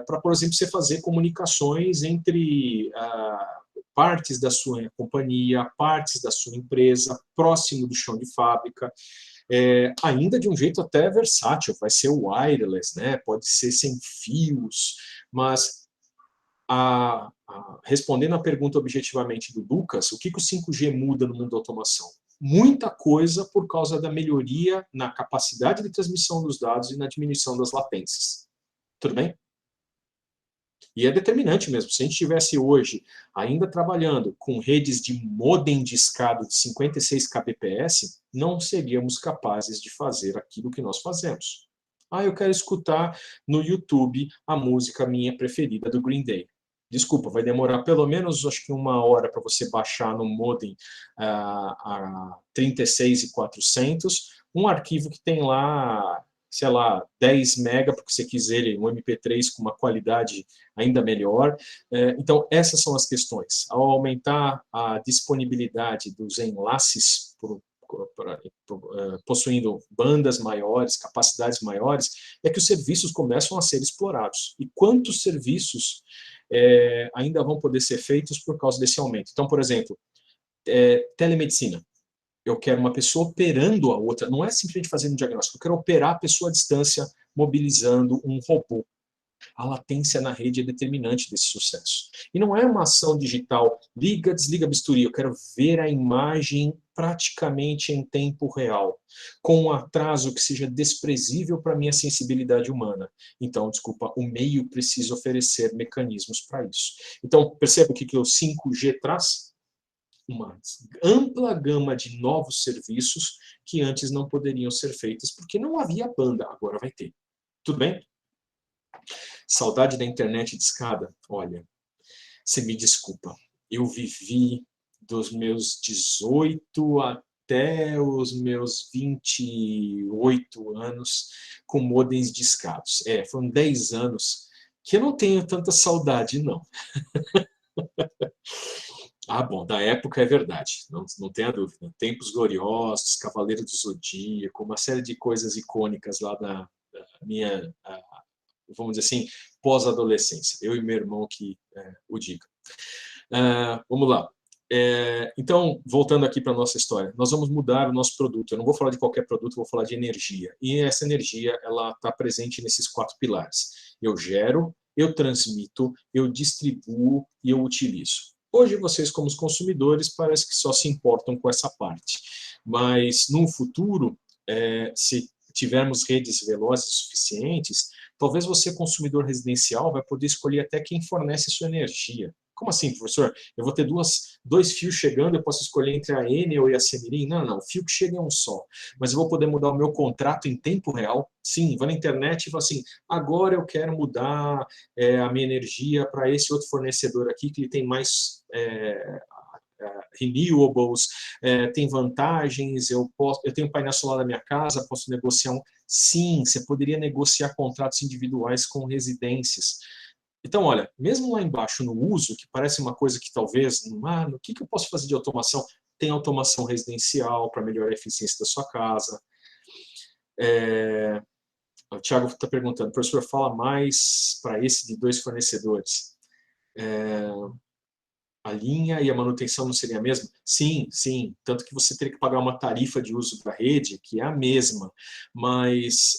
para, por exemplo, você fazer comunicações entre partes da sua companhia, partes da sua empresa, próximo do chão de fábrica, ainda de um jeito até versátil, vai ser wireless, né? Pode ser sem fios, mas respondendo a pergunta objetivamente do Lucas, o que o 5G muda no mundo da automação? Muita coisa por causa da melhoria na capacidade de transmissão dos dados e na diminuição das latências. Tudo bem? E é determinante mesmo. Se a gente estivesse hoje ainda trabalhando com redes de modem discado de 56 kbps, não seríamos capazes de fazer aquilo que nós fazemos. Eu quero escutar no YouTube a música minha preferida do Green Day. Desculpa, vai demorar pelo menos, acho que 1 hora para você baixar no modem a 36.400, um arquivo que tem lá, sei lá, 10 mega, porque você quiser ele, um MP3 com uma qualidade ainda melhor. Então, essas são as questões. Ao aumentar a disponibilidade dos enlaces possuindo bandas maiores, capacidades maiores, é que os serviços começam a ser explorados. E quantos serviços ainda vão poder ser feitos por causa desse aumento? Então, por exemplo, telemedicina. Eu quero uma pessoa operando a outra, não é simplesmente fazendo um diagnóstico, eu quero operar a pessoa à distância, mobilizando um robô. A latência na rede é determinante desse sucesso. E não é uma ação digital, liga, desliga, bisturi, eu quero ver a imagem praticamente em tempo real, com um atraso que seja desprezível para a minha sensibilidade humana. Então, desculpa, o meio precisa oferecer mecanismos para isso. Então, perceba o que o 5G traz? Uma ampla gama de novos serviços que antes não poderiam ser feitos porque não havia banda, agora vai ter. Tudo bem? Saudade da internet discada? Olha, você me desculpa, eu vivi dos meus 18 até os meus 28 anos com modems discados. Foram 10 anos que eu não tenho tanta saudade, não. Bom, da época é verdade, não tenha dúvida. Tempos gloriosos, Cavaleiro do Zodíaco, uma série de coisas icônicas lá da minha, vamos dizer assim, pós-adolescência. Eu e meu irmão que o diga. Vamos lá. Então, voltando aqui para a nossa história, nós vamos mudar o nosso produto. Eu não vou falar de qualquer produto, vou falar de energia. E essa energia, ela está presente nesses 4 pilares. Eu gero, eu transmito, eu distribuo e eu utilizo. Hoje, vocês, como os consumidores, parece que só se importam com essa parte. Mas, no futuro, se tivermos redes velozes suficientes, talvez você, consumidor residencial, vai poder escolher até quem fornece sua energia. Como assim, professor? Eu vou ter dois fios chegando, eu posso escolher entre a Enel e a Semirim? Não, o fio que chega é um só. Mas eu vou poder mudar o meu contrato em tempo real? Sim, vou na internet e falo assim, agora eu quero mudar a minha energia para esse outro fornecedor aqui, que ele tem mais renewables, tem vantagens, eu tenho painel solar na minha casa, posso negociar Sim, você poderia negociar contratos individuais com residências. Então, olha, mesmo lá embaixo no uso, que parece uma coisa que talvez, no que eu posso fazer de automação? Tem automação residencial para melhorar a eficiência da sua casa. O Thiago está perguntando, professor, fala mais para esse de 2 fornecedores. A linha e a manutenção não seria a mesma? Sim, sim. Tanto que você teria que pagar uma tarifa de uso da rede, que é a mesma, mas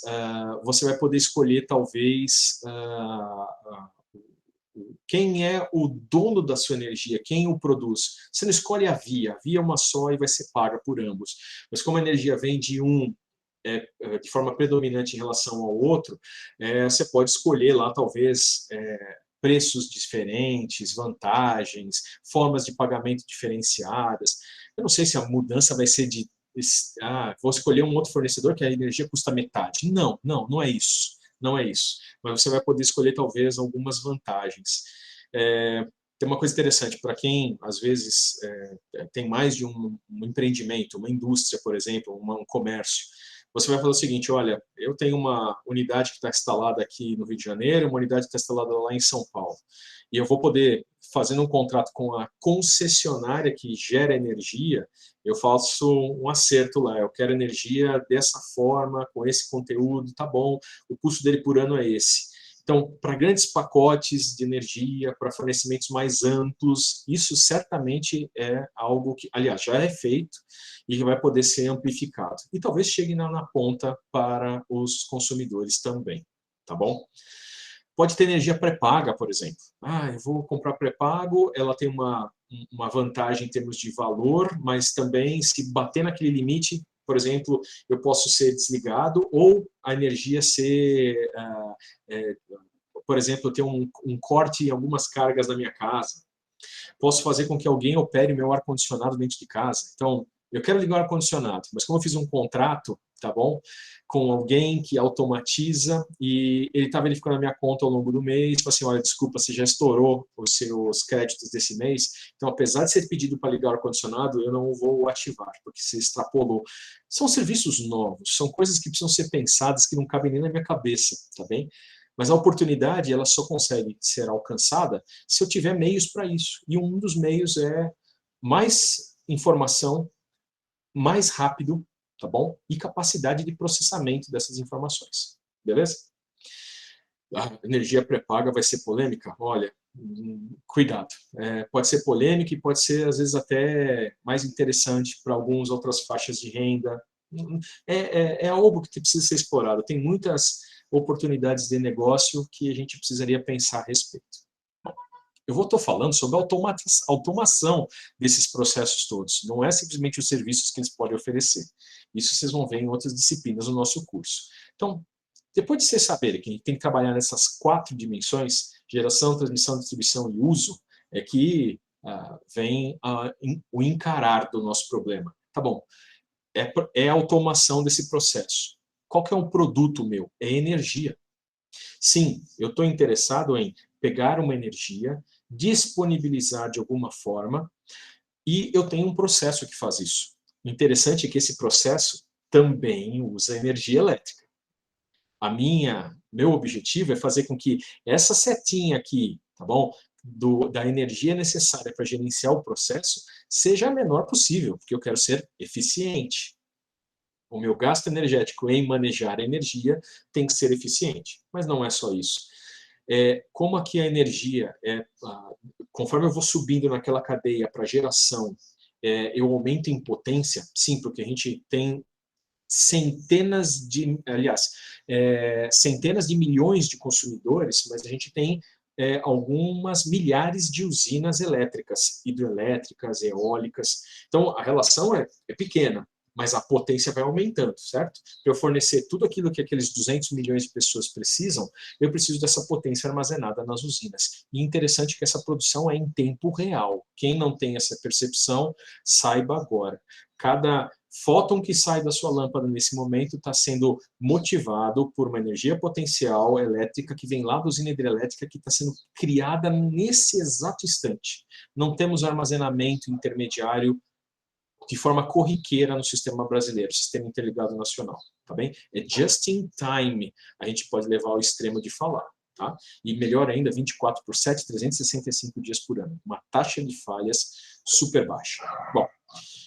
você vai poder escolher, talvez, quem é o dono da sua energia, quem o produz. Você não escolhe a via é uma só e vai ser paga por ambos. Mas como a energia vem de de forma predominante em relação ao outro, você pode escolher lá, talvez, preços diferentes, vantagens, formas de pagamento diferenciadas. Eu não sei se a mudança vai ser vou escolher um outro fornecedor que a energia custa metade. Não é isso. Não é isso. Mas você vai poder escolher, talvez, algumas vantagens. Tem uma coisa interessante, para quem, às vezes, tem mais de um empreendimento, uma indústria, por exemplo, um comércio. você vai fazer o seguinte, olha, eu tenho uma unidade que está instalada aqui no Rio de Janeiro, uma unidade que está instalada lá em São Paulo, e eu vou poder, fazendo um contrato com a concessionária que gera energia, eu faço um acerto lá, eu quero energia dessa forma, com esse conteúdo, tá bom, o custo dele por ano é esse. Então, para grandes pacotes de energia, para fornecimentos mais amplos, isso certamente é algo que, aliás, já é feito e que vai poder ser amplificado. E talvez chegue na ponta para os consumidores também, tá bom? Pode ter energia pré-paga, por exemplo. Eu vou comprar pré-pago, ela tem uma vantagem em termos de valor, mas também, se bater naquele limite, por exemplo, eu posso ser desligado ou a energia ser, por exemplo, ter um corte em algumas cargas na minha casa. Posso fazer com que alguém opere meu ar-condicionado dentro de casa. Então, eu quero ligar o ar-condicionado, mas como eu fiz um contrato, tá bom, com alguém que automatiza e ele está verificando a minha conta ao longo do mês, fala assim, olha, desculpa, você já estourou os seus créditos desse mês, então apesar de ser pedido para ligar o ar-condicionado, eu não vou ativar, porque você extrapolou. São serviços novos, são coisas que precisam ser pensadas, que não cabem nem na minha cabeça, tá bem? Mas a oportunidade, ela só consegue ser alcançada se eu tiver meios para isso. E um dos meios é mais informação, mais rápido, tá bom? E capacidade de processamento dessas informações. Beleza? A energia pré-paga vai ser polêmica? Olha, cuidado. Pode ser polêmica e pode ser, às vezes, até mais interessante para algumas outras faixas de renda. É algo que precisa ser explorado. Tem muitas oportunidades de negócio que a gente precisaria pensar a respeito. Eu estou falando sobre a automação desses processos todos. Não é simplesmente os serviços que eles podem oferecer. Isso vocês vão ver em outras disciplinas do nosso curso. Então, depois de vocês saberem que a gente tem que trabalhar nessas 4 dimensões, geração, transmissão, distribuição e uso, é que vem o encarar do nosso problema. Tá bom, é a automação desse processo. Qual que é o produto meu? É energia. Sim, eu estou interessado em pegar uma energia, disponibilizar de alguma forma, e eu tenho um processo que faz isso. O interessante é que esse processo também usa energia elétrica. Meu objetivo é fazer com que essa setinha aqui, tá bom? Da energia necessária para gerenciar o processo seja a menor possível, porque eu quero ser eficiente. O meu gasto energético em manejar a energia tem que ser eficiente, mas não é só isso. Como aqui a energia, conforme eu vou subindo naquela cadeia para geração, eu aumento em potência, sim, porque a gente tem centenas de milhões de consumidores, mas a gente tem algumas milhares de usinas elétricas, hidroelétricas, eólicas. Então, a relação é pequena, mas a potência vai aumentando, certo? Para eu fornecer tudo aquilo que aqueles 200 milhões de pessoas precisam, eu preciso dessa potência armazenada nas usinas. E interessante que essa produção é em tempo real. Quem não tem essa percepção, saiba agora. Cada fóton que sai da sua lâmpada nesse momento está sendo motivado por uma energia potencial elétrica que vem lá da usina hidrelétrica que está sendo criada nesse exato instante. Não temos armazenamento intermediário de forma corriqueira no sistema brasileiro, sistema interligado nacional, tá bem? É just in time, a gente pode levar ao extremo de falar, tá? E melhor ainda, 24/7, 365 dias por ano, uma taxa de falhas super baixa. Bom,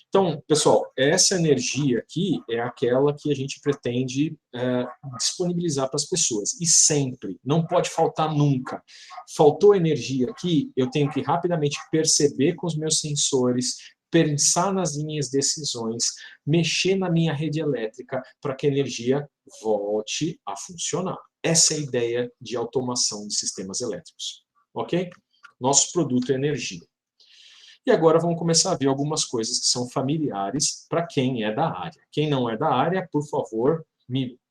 então, pessoal, essa energia aqui é aquela que a gente pretende disponibilizar para as pessoas. E sempre, não pode faltar nunca. Faltou energia aqui, eu tenho que rapidamente perceber com os meus sensores, pensar nas minhas decisões, mexer na minha rede elétrica para que a energia volte a funcionar. Essa é a ideia de automação de sistemas elétricos. Ok? Nosso produto é energia. E agora vamos começar a ver algumas coisas que são familiares para quem é da área. Quem não é da área, por favor,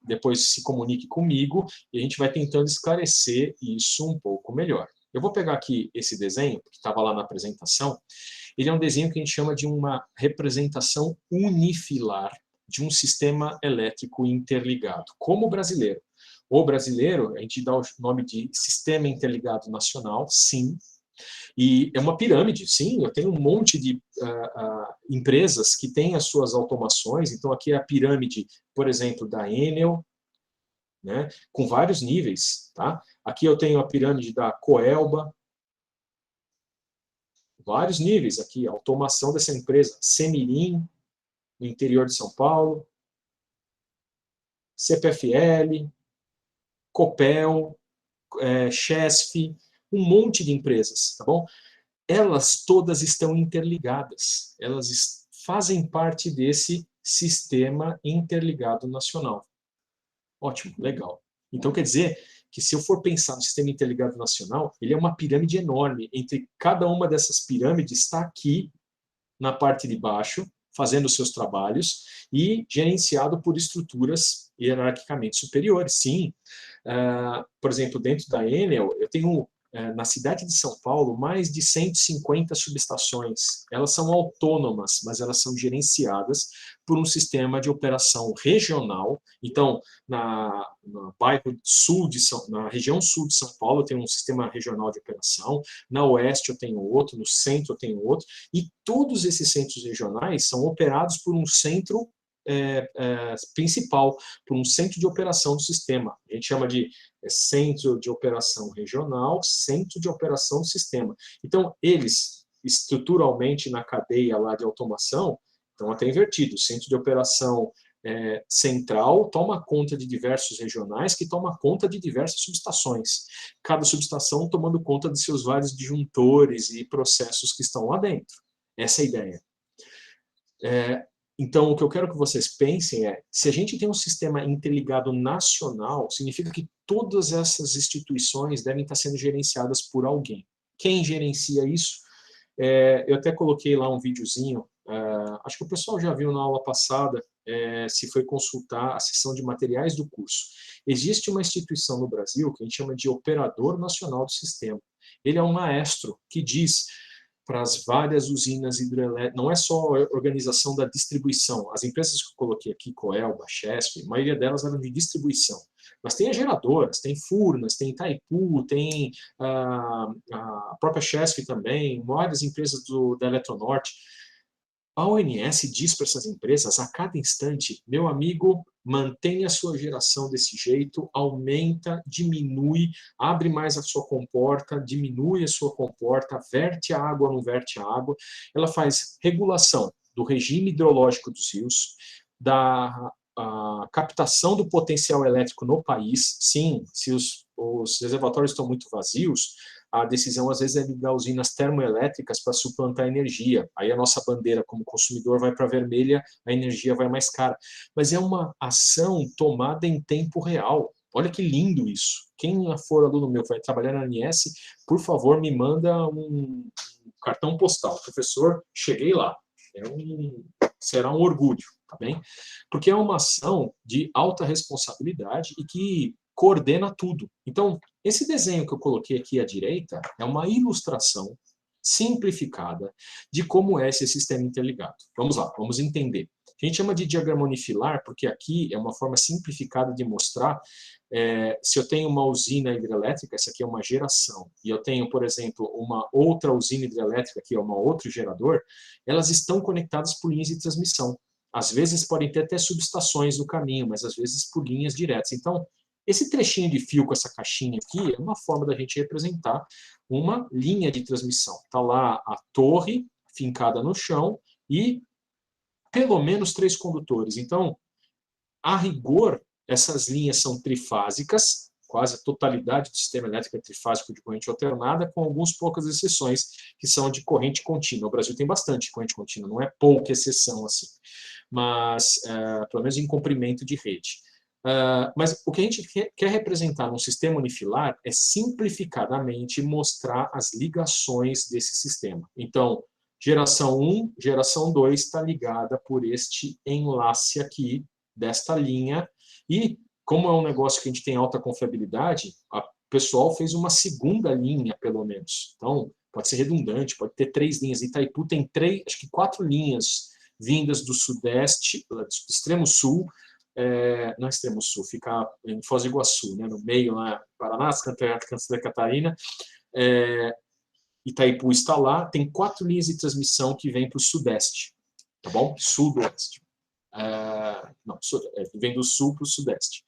depois se comunique comigo e a gente vai tentando esclarecer isso um pouco melhor. Eu vou pegar aqui esse desenho, que estava lá na apresentação. Ele é um desenho que a gente chama de uma representação unifilar de um sistema elétrico interligado, como o brasileiro. O brasileiro, a gente dá o nome de Sistema Interligado Nacional, SIN, E é uma pirâmide, sim, eu tenho um monte de empresas que têm as suas automações, então aqui é a pirâmide, por exemplo, da Enel, né, com vários níveis, tá? Aqui eu tenho a pirâmide da Coelba, vários níveis aqui, a automação dessa empresa, Semirim, no interior de São Paulo, CPFL, Copel, Chesf, um monte de empresas, tá bom? Elas todas estão interligadas, elas fazem parte desse sistema interligado nacional. Ótimo, legal. Então quer dizer que se eu for pensar no sistema interligado nacional, ele é uma pirâmide enorme. Entre cada uma dessas pirâmides está aqui, na parte de baixo, fazendo os seus trabalhos e gerenciado por estruturas hierarquicamente superiores. Sim, por exemplo, dentro da Enel, eu tenho na cidade de São Paulo mais de 150 subestações. Elas são autônomas, mas elas são gerenciadas por um sistema de operação regional. Então, no bairro sul na região sul de São Paulo, eu tenho um sistema regional de operação, na oeste eu tenho outro, no centro eu tenho outro, e todos esses centros regionais são operados por um centro principal, por um centro de operação do sistema. A gente chama de centro de operação regional, centro de operação do sistema. Então, eles, estruturalmente na cadeia lá de automação, estão até invertido. O centro de operação central toma conta de diversos regionais, que toma conta de diversas subestações. Cada subestação tomando conta de seus vários disjuntores e processos que estão lá dentro. Essa é a ideia. Então, o que eu quero que vocês pensem é, se a gente tem um sistema interligado nacional, significa que todas essas instituições devem estar sendo gerenciadas por alguém. Quem gerencia isso? Eu até coloquei lá um videozinho, acho que o pessoal já viu na aula passada, se foi consultar a seção de materiais do curso. Existe uma instituição no Brasil que a gente chama de Operador Nacional do Sistema. Ele é um maestro que diz para as várias usinas hidrelétricas, não é só a organização da distribuição, as empresas que eu coloquei aqui, Coelba, Chesf, a maioria delas eram de distribuição, mas tem as geradoras, tem Furnas, tem Itaipu, tem a própria Chesf também, várias empresas da Eletronorte. A ONS diz para essas empresas, a cada instante, meu amigo, mantenha a sua geração desse jeito, aumenta, diminui, abre mais a sua comporta, diminui a sua comporta, verte a água, não verte a água. Ela faz regulação do regime hidrológico dos rios, da captação do potencial elétrico no país. Sim, se os reservatórios estão muito vazios, a decisão às vezes é ligar usinas termoelétricas para suplantar a energia. Aí a nossa bandeira como consumidor vai para vermelha, a energia vai mais cara. Mas é uma ação tomada em tempo real. Olha que lindo isso. Quem for aluno meu vai trabalhar na ANS, por favor, me manda um cartão postal. Professor, cheguei lá. Será um orgulho, tá bem? Porque é uma ação de alta responsabilidade e que coordena tudo. Então, esse desenho que eu coloquei aqui à direita é uma ilustração simplificada de como é esse sistema interligado. Vamos lá, vamos entender. A gente chama de diagrama unifilar porque aqui é uma forma simplificada de mostrar se eu tenho uma usina hidrelétrica, essa aqui é uma geração, e eu tenho, por exemplo, uma outra usina hidrelétrica, que é um outro gerador, elas estão conectadas por linhas de transmissão. Às vezes podem ter até subestações no caminho, mas às vezes por linhas diretas. Então, esse trechinho de fio com essa caixinha aqui é uma forma da gente representar uma linha de transmissão. Está lá a torre fincada no chão e pelo menos 3 condutores. Então, a rigor, essas linhas são trifásicas, quase a totalidade do sistema elétrico é trifásico de corrente alternada, com algumas poucas exceções que são de corrente contínua. O Brasil tem bastante corrente contínua, não é pouca exceção assim, mas pelo menos em comprimento de rede. Mas o que a gente quer representar num sistema unifilar é simplificadamente mostrar as ligações desse sistema. Então, geração 1, geração 2 está ligada por este enlace aqui, desta linha, e como é um negócio que a gente tem alta confiabilidade, o pessoal fez uma segunda linha, pelo menos. Então, pode ser redundante, pode ter 3 linhas. Itaipu tem 4 linhas vindas do sudeste, do extremo sul, não é extremo sul, fica em Foz do Iguaçu, né, no meio, lá, Paraná, Santa Catarina, Itaipu está lá, tem 4 linhas de transmissão que vêm para o sudeste, tá bom? Sudoeste. Não, vem do sul para o sudeste.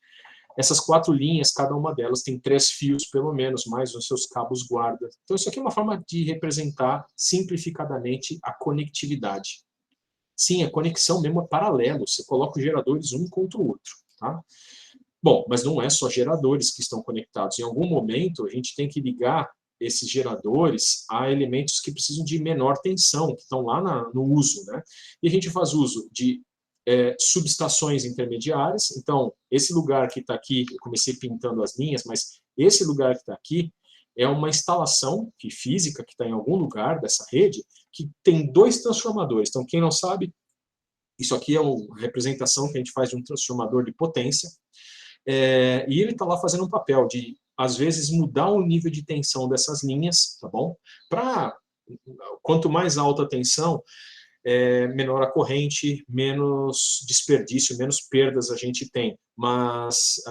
Essas 4 linhas, cada uma delas tem 3 fios, pelo menos, mais os seus cabos guarda. Então, isso aqui é uma forma de representar, simplificadamente, a conectividade. Sim, a conexão mesmo é paralelo, você coloca os geradores um contra o outro, tá? Bom, mas não é só geradores que estão conectados. Em algum momento, a gente tem que ligar esses geradores a elementos que precisam de menor tensão, que estão lá no uso, né? E a gente faz uso de subestações intermediárias. Então, esse lugar que está aqui, eu comecei pintando as linhas, mas esse lugar que está aqui é uma instalação física que está em algum lugar dessa rede, que tem 2 transformadores. Então, quem não sabe, isso aqui é uma representação que a gente faz de um transformador de potência, e ele está lá fazendo um papel de, às vezes, mudar o nível de tensão dessas linhas, tá bom? Quanto mais alta a tensão, menor a corrente, menos desperdício, menos perdas a gente tem. Mas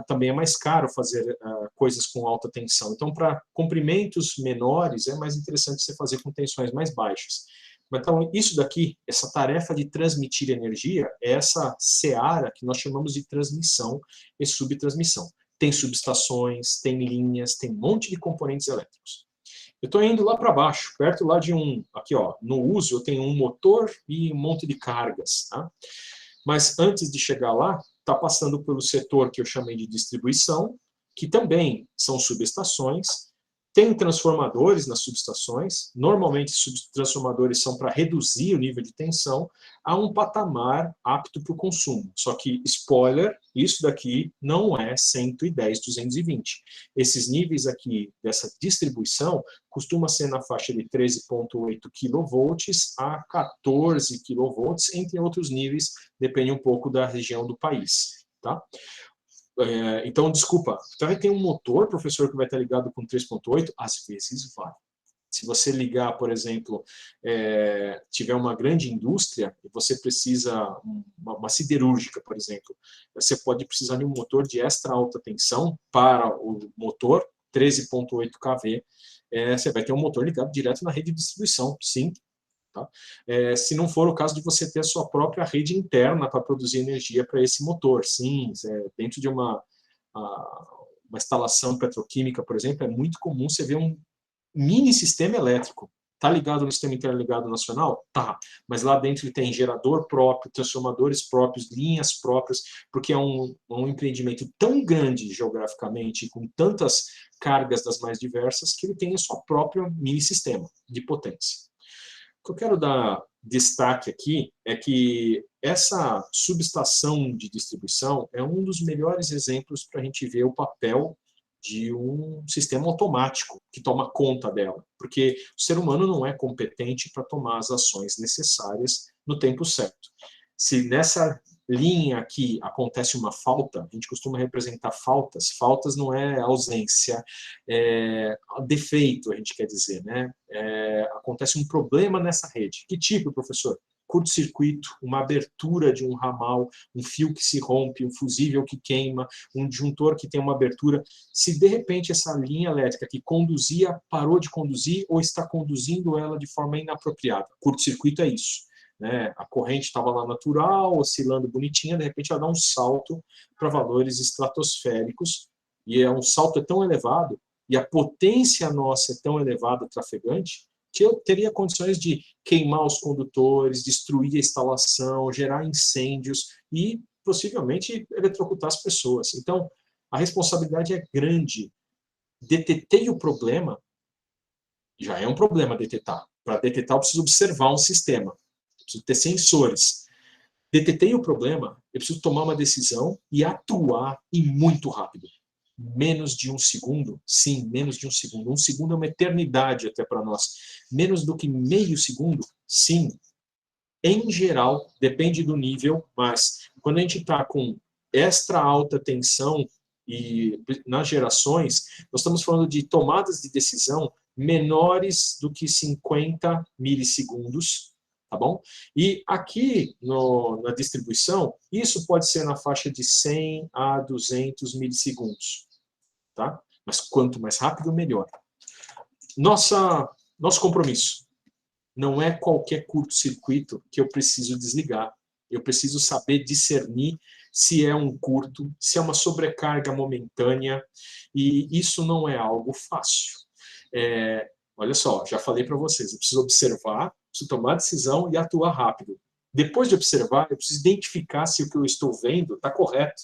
também é mais caro fazer coisas com alta tensão. Então, para comprimentos menores, é mais interessante você fazer com tensões mais baixas. Então, isso daqui, essa tarefa de transmitir energia, é essa seara que nós chamamos de transmissão e subtransmissão. Tem subestações, tem linhas, tem um monte de componentes elétricos. Eu estou indo lá para baixo, perto lá de aqui ó, no uso eu tenho um motor e um monte de cargas, tá? Mas antes de chegar lá, está passando pelo setor que eu chamei de distribuição, que também são subestações. Tem transformadores nas subestações, normalmente transformadores são para reduzir o nível de tensão a um patamar apto para o consumo. Só que, spoiler, isso daqui não é 110, 220. Esses níveis aqui dessa distribuição costuma ser na faixa de 13,8 kV a 14 kV, entre outros níveis, depende um pouco da região do país, tá? Então, desculpa, vai ter um motor, professor, que vai estar ligado com 3.8? Às vezes vai. Se você ligar, por exemplo, tiver uma grande indústria, e você precisa, uma siderúrgica, por exemplo, você pode precisar de um motor de extra alta tensão para o motor, 13.8 kV, você vai ter um motor ligado direto na rede de distribuição, sim. Tá? Se não for o caso de você ter a sua própria rede interna para produzir energia para esse motor, sim, dentro de uma instalação petroquímica, por exemplo, é muito comum você ver um mini sistema elétrico. Está ligado no sistema interligado nacional? Tá, mas lá dentro ele tem gerador próprio, transformadores próprios, linhas próprias, porque é um empreendimento tão grande geograficamente, com tantas cargas das mais diversas, que ele tem o seu próprio mini sistema de potência. O que eu quero dar destaque aqui é que essa subestação de distribuição é um dos melhores exemplos para a gente ver o papel de um sistema automático que toma conta dela, porque o ser humano não é competente para tomar as ações necessárias no tempo certo. Se nessa linha aqui acontece uma falta, a gente costuma representar faltas. Faltas não é ausência, é defeito, a gente quer dizer, né? Acontece um problema nessa rede. Que tipo, professor? Curto-circuito, uma abertura de um ramal, um fio que se rompe, um fusível que queima, um disjuntor que tem uma abertura. Se de repente essa linha elétrica que conduzia parou de conduzir ou está conduzindo ela de forma inapropriada, curto-circuito é isso. Né? A corrente estava lá natural, oscilando bonitinha, de repente ela dá um salto para valores estratosféricos, e um salto tão elevado, e a potência nossa é tão elevada, trafegante, que eu teria condições de queimar os condutores, destruir a instalação, gerar incêndios e possivelmente eletrocutar as pessoas. Então, a responsabilidade é grande. Detetei o problema, já é um problema detetar. Para detetar, eu preciso observar um sistema. Preciso ter sensores. Detetei o problema, eu preciso tomar uma decisão e atuar e muito rápido. Menos de um segundo, sim, menos de um segundo. Um segundo é uma eternidade até para nós. Menos do que meio segundo, sim. Em geral, depende do nível, mas quando a gente está com extra alta tensão e nas gerações, nós estamos falando de tomadas de decisão menores do que 50 milissegundos, tá bom? E aqui na distribuição, isso pode ser na faixa de 100 a 200 milissegundos, tá? Mas quanto mais rápido, melhor. Nossa Nosso compromisso não é qualquer curto-circuito que eu preciso desligar. Eu preciso saber discernir se é um curto, se é uma sobrecarga momentânea, e isso não é algo fácil. Olha só, já falei para vocês, eu preciso observar, preciso tomar decisão e atuar rápido. Depois de observar, eu preciso identificar se o que eu estou vendo está correto.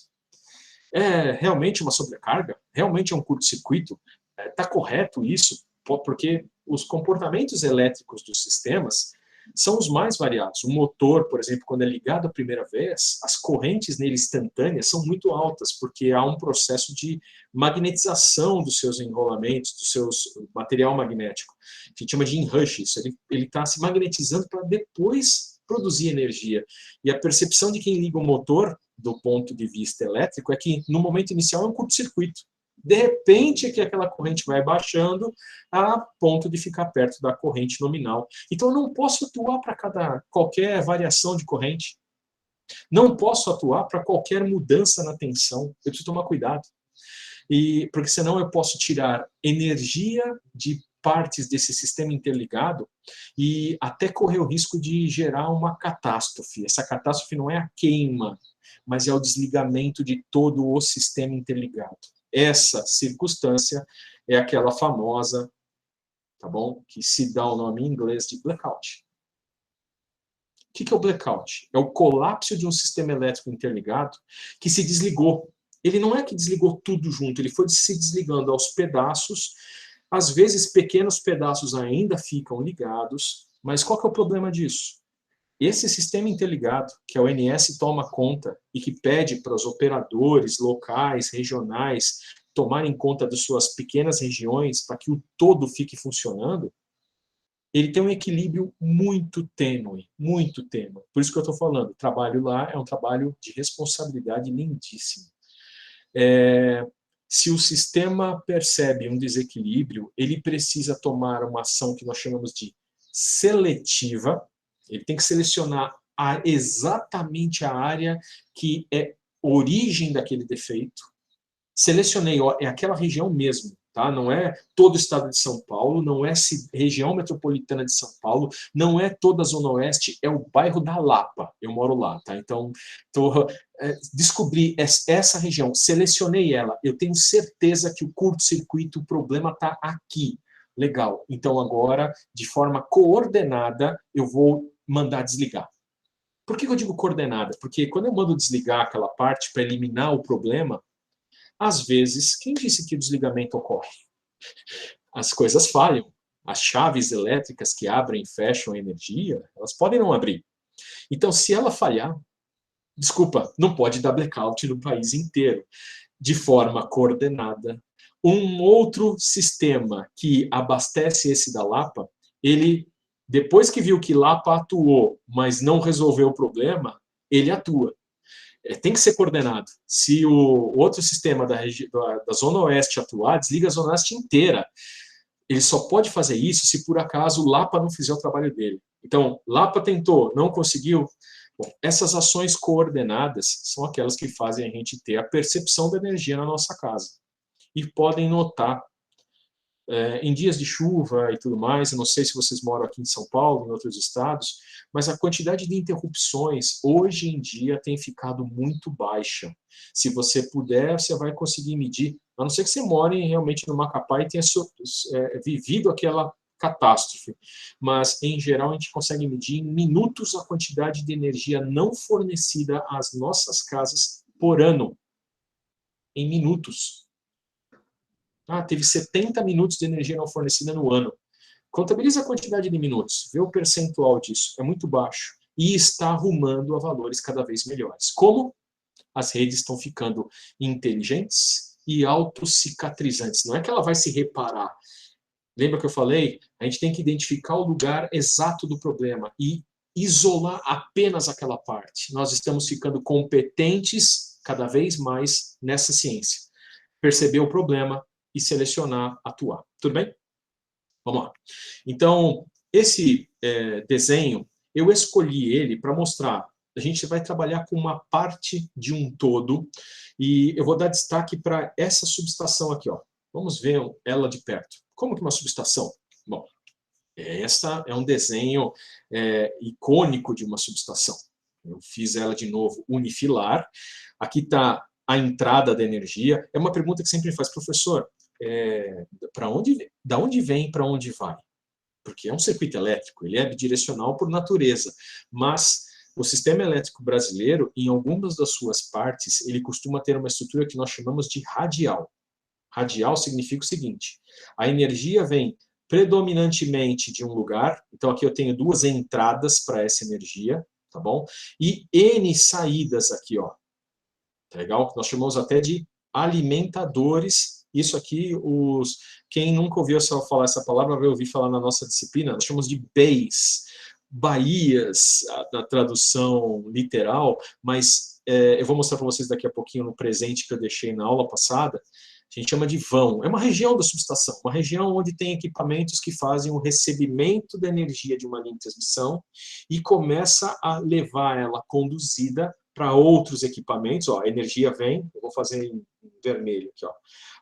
É realmente uma sobrecarga? Realmente é um curto-circuito? Está correto isso? Porque os comportamentos elétricos dos sistemas são os mais variados. O motor, por exemplo, quando é ligado a primeira vez, as correntes nele instantâneas são muito altas, porque há um processo de magnetização dos seus enrolamentos, do seu material magnético, que a gente chama de inrush. Ele está se magnetizando para depois produzir energia. E a percepção de quem liga o motor, do ponto de vista elétrico, é que no momento inicial é um curto-circuito. De repente, é que aquela corrente vai baixando a ponto de ficar perto da corrente nominal. Então, eu não posso atuar para qualquer variação de corrente. Não posso atuar para qualquer mudança na tensão. Eu preciso tomar cuidado. Porque senão eu posso tirar energia de partes desse sistema interligado e até correr o risco de gerar uma catástrofe. Essa catástrofe não é a queima, mas é o desligamento de todo o sistema interligado. Essa circunstância é aquela famosa, tá bom? Que se dá o nome em inglês de blackout. O que é o blackout? É o colapso de um sistema elétrico interligado que se desligou. Ele não é que desligou tudo junto, ele foi se desligando aos pedaços. Às vezes, pequenos pedaços ainda ficam ligados, mas qual que é o problema disso? Esse sistema interligado, que a ONS toma conta e que pede para os operadores locais, regionais, tomarem conta das suas pequenas regiões para que o todo fique funcionando, ele tem um equilíbrio muito tênue, muito tênue. Por isso que eu estou falando, o trabalho lá é um trabalho de responsabilidade lindíssimo. Se o sistema percebe um desequilíbrio, ele precisa tomar uma ação que nós chamamos de seletiva. Ele tem que selecionar exatamente a área que é origem daquele defeito. Selecionei, ó, é aquela região mesmo, tá? Não é todo o estado de São Paulo, não é região metropolitana de São Paulo, não é toda a Zona Oeste, é o bairro da Lapa. Eu moro lá, tá? Então, descobri essa região, selecionei ela, eu tenho certeza que o curto-circuito, o problema está aqui. Legal, então agora, de forma coordenada, eu vou mandar desligar. Por que eu digo coordenada? Porque quando eu mando desligar aquela parte para eliminar o problema, às vezes, quem disse que o desligamento ocorre? As coisas falham. As chaves elétricas que abrem e fecham a energia, elas podem não abrir. Então, se ela falhar, desculpa, não pode dar blackout no país inteiro. De forma coordenada. Um outro sistema que abastece esse da Lapa, ele, depois que viu que Lapa atuou, mas não resolveu o problema, ele atua. Tem que ser coordenado. Se o outro sistema da Zona Oeste atuar, desliga a Zona Oeste inteira. Ele só pode fazer isso se por acaso o Lapa não fizer o trabalho dele. Então, Lapa tentou, não conseguiu. Bom, essas ações coordenadas são aquelas que fazem a gente ter a percepção da energia na nossa casa. E podem notar, em dias de chuva e tudo mais, eu não sei se vocês moram aqui em São Paulo, em outros estados, mas a quantidade de interrupções hoje em dia tem ficado muito baixa. Se você puder, você vai conseguir medir, a não ser que você more realmente no Macapá e tenha vivido aquela catástrofe. Mas, em geral, a gente consegue medir em minutos a quantidade de energia não fornecida às nossas casas por ano. Em minutos. Teve 70 minutos de energia não fornecida no ano. Contabiliza a quantidade de minutos, vê o percentual disso, é muito baixo. E está arrumando a valores cada vez melhores. Como? As redes estão ficando inteligentes e autocicatrizantes. Não é que ela vai se reparar. Lembra que eu falei? A gente tem que identificar o lugar exato do problema e isolar apenas aquela parte. Nós estamos ficando competentes cada vez mais nessa ciência. Perceber o problema e selecionar, atuar. Tudo bem? Vamos lá. Então, esse desenho, eu escolhi ele para mostrar. A gente vai trabalhar com uma parte de um todo e eu vou dar destaque para essa subestação aqui. Ó. Vamos ver ela de perto. Como que é uma subestação? Bom, Esta é um desenho icônico de uma subestação. Eu fiz ela de novo unifilar. Aqui está a entrada da energia. É uma pergunta que sempre faz, professor, da onde vem para onde vai? Porque é um circuito elétrico, ele é bidirecional por natureza, mas o sistema elétrico brasileiro, em algumas das suas partes, ele costuma ter uma estrutura que nós chamamos de radial. Radial significa o seguinte, a energia vem predominantemente de um lugar, então aqui eu tenho duas entradas para essa energia, tá bom? E N saídas aqui, ó. Tá legal? Nós chamamos até de alimentadores. Isso aqui, quem nunca ouviu falar essa palavra vai ouvir falar na nossa disciplina, nós chamamos de bays, baías, na tradução literal, mas eu vou mostrar para vocês daqui a pouquinho no presente que eu deixei na aula passada. A gente chama de vão. É uma região da subestação, uma região onde tem equipamentos que fazem o recebimento da energia de uma linha de transmissão e começa a levar ela conduzida para outros equipamentos. Ó, a energia vem, eu vou fazer em vermelho aqui, ó.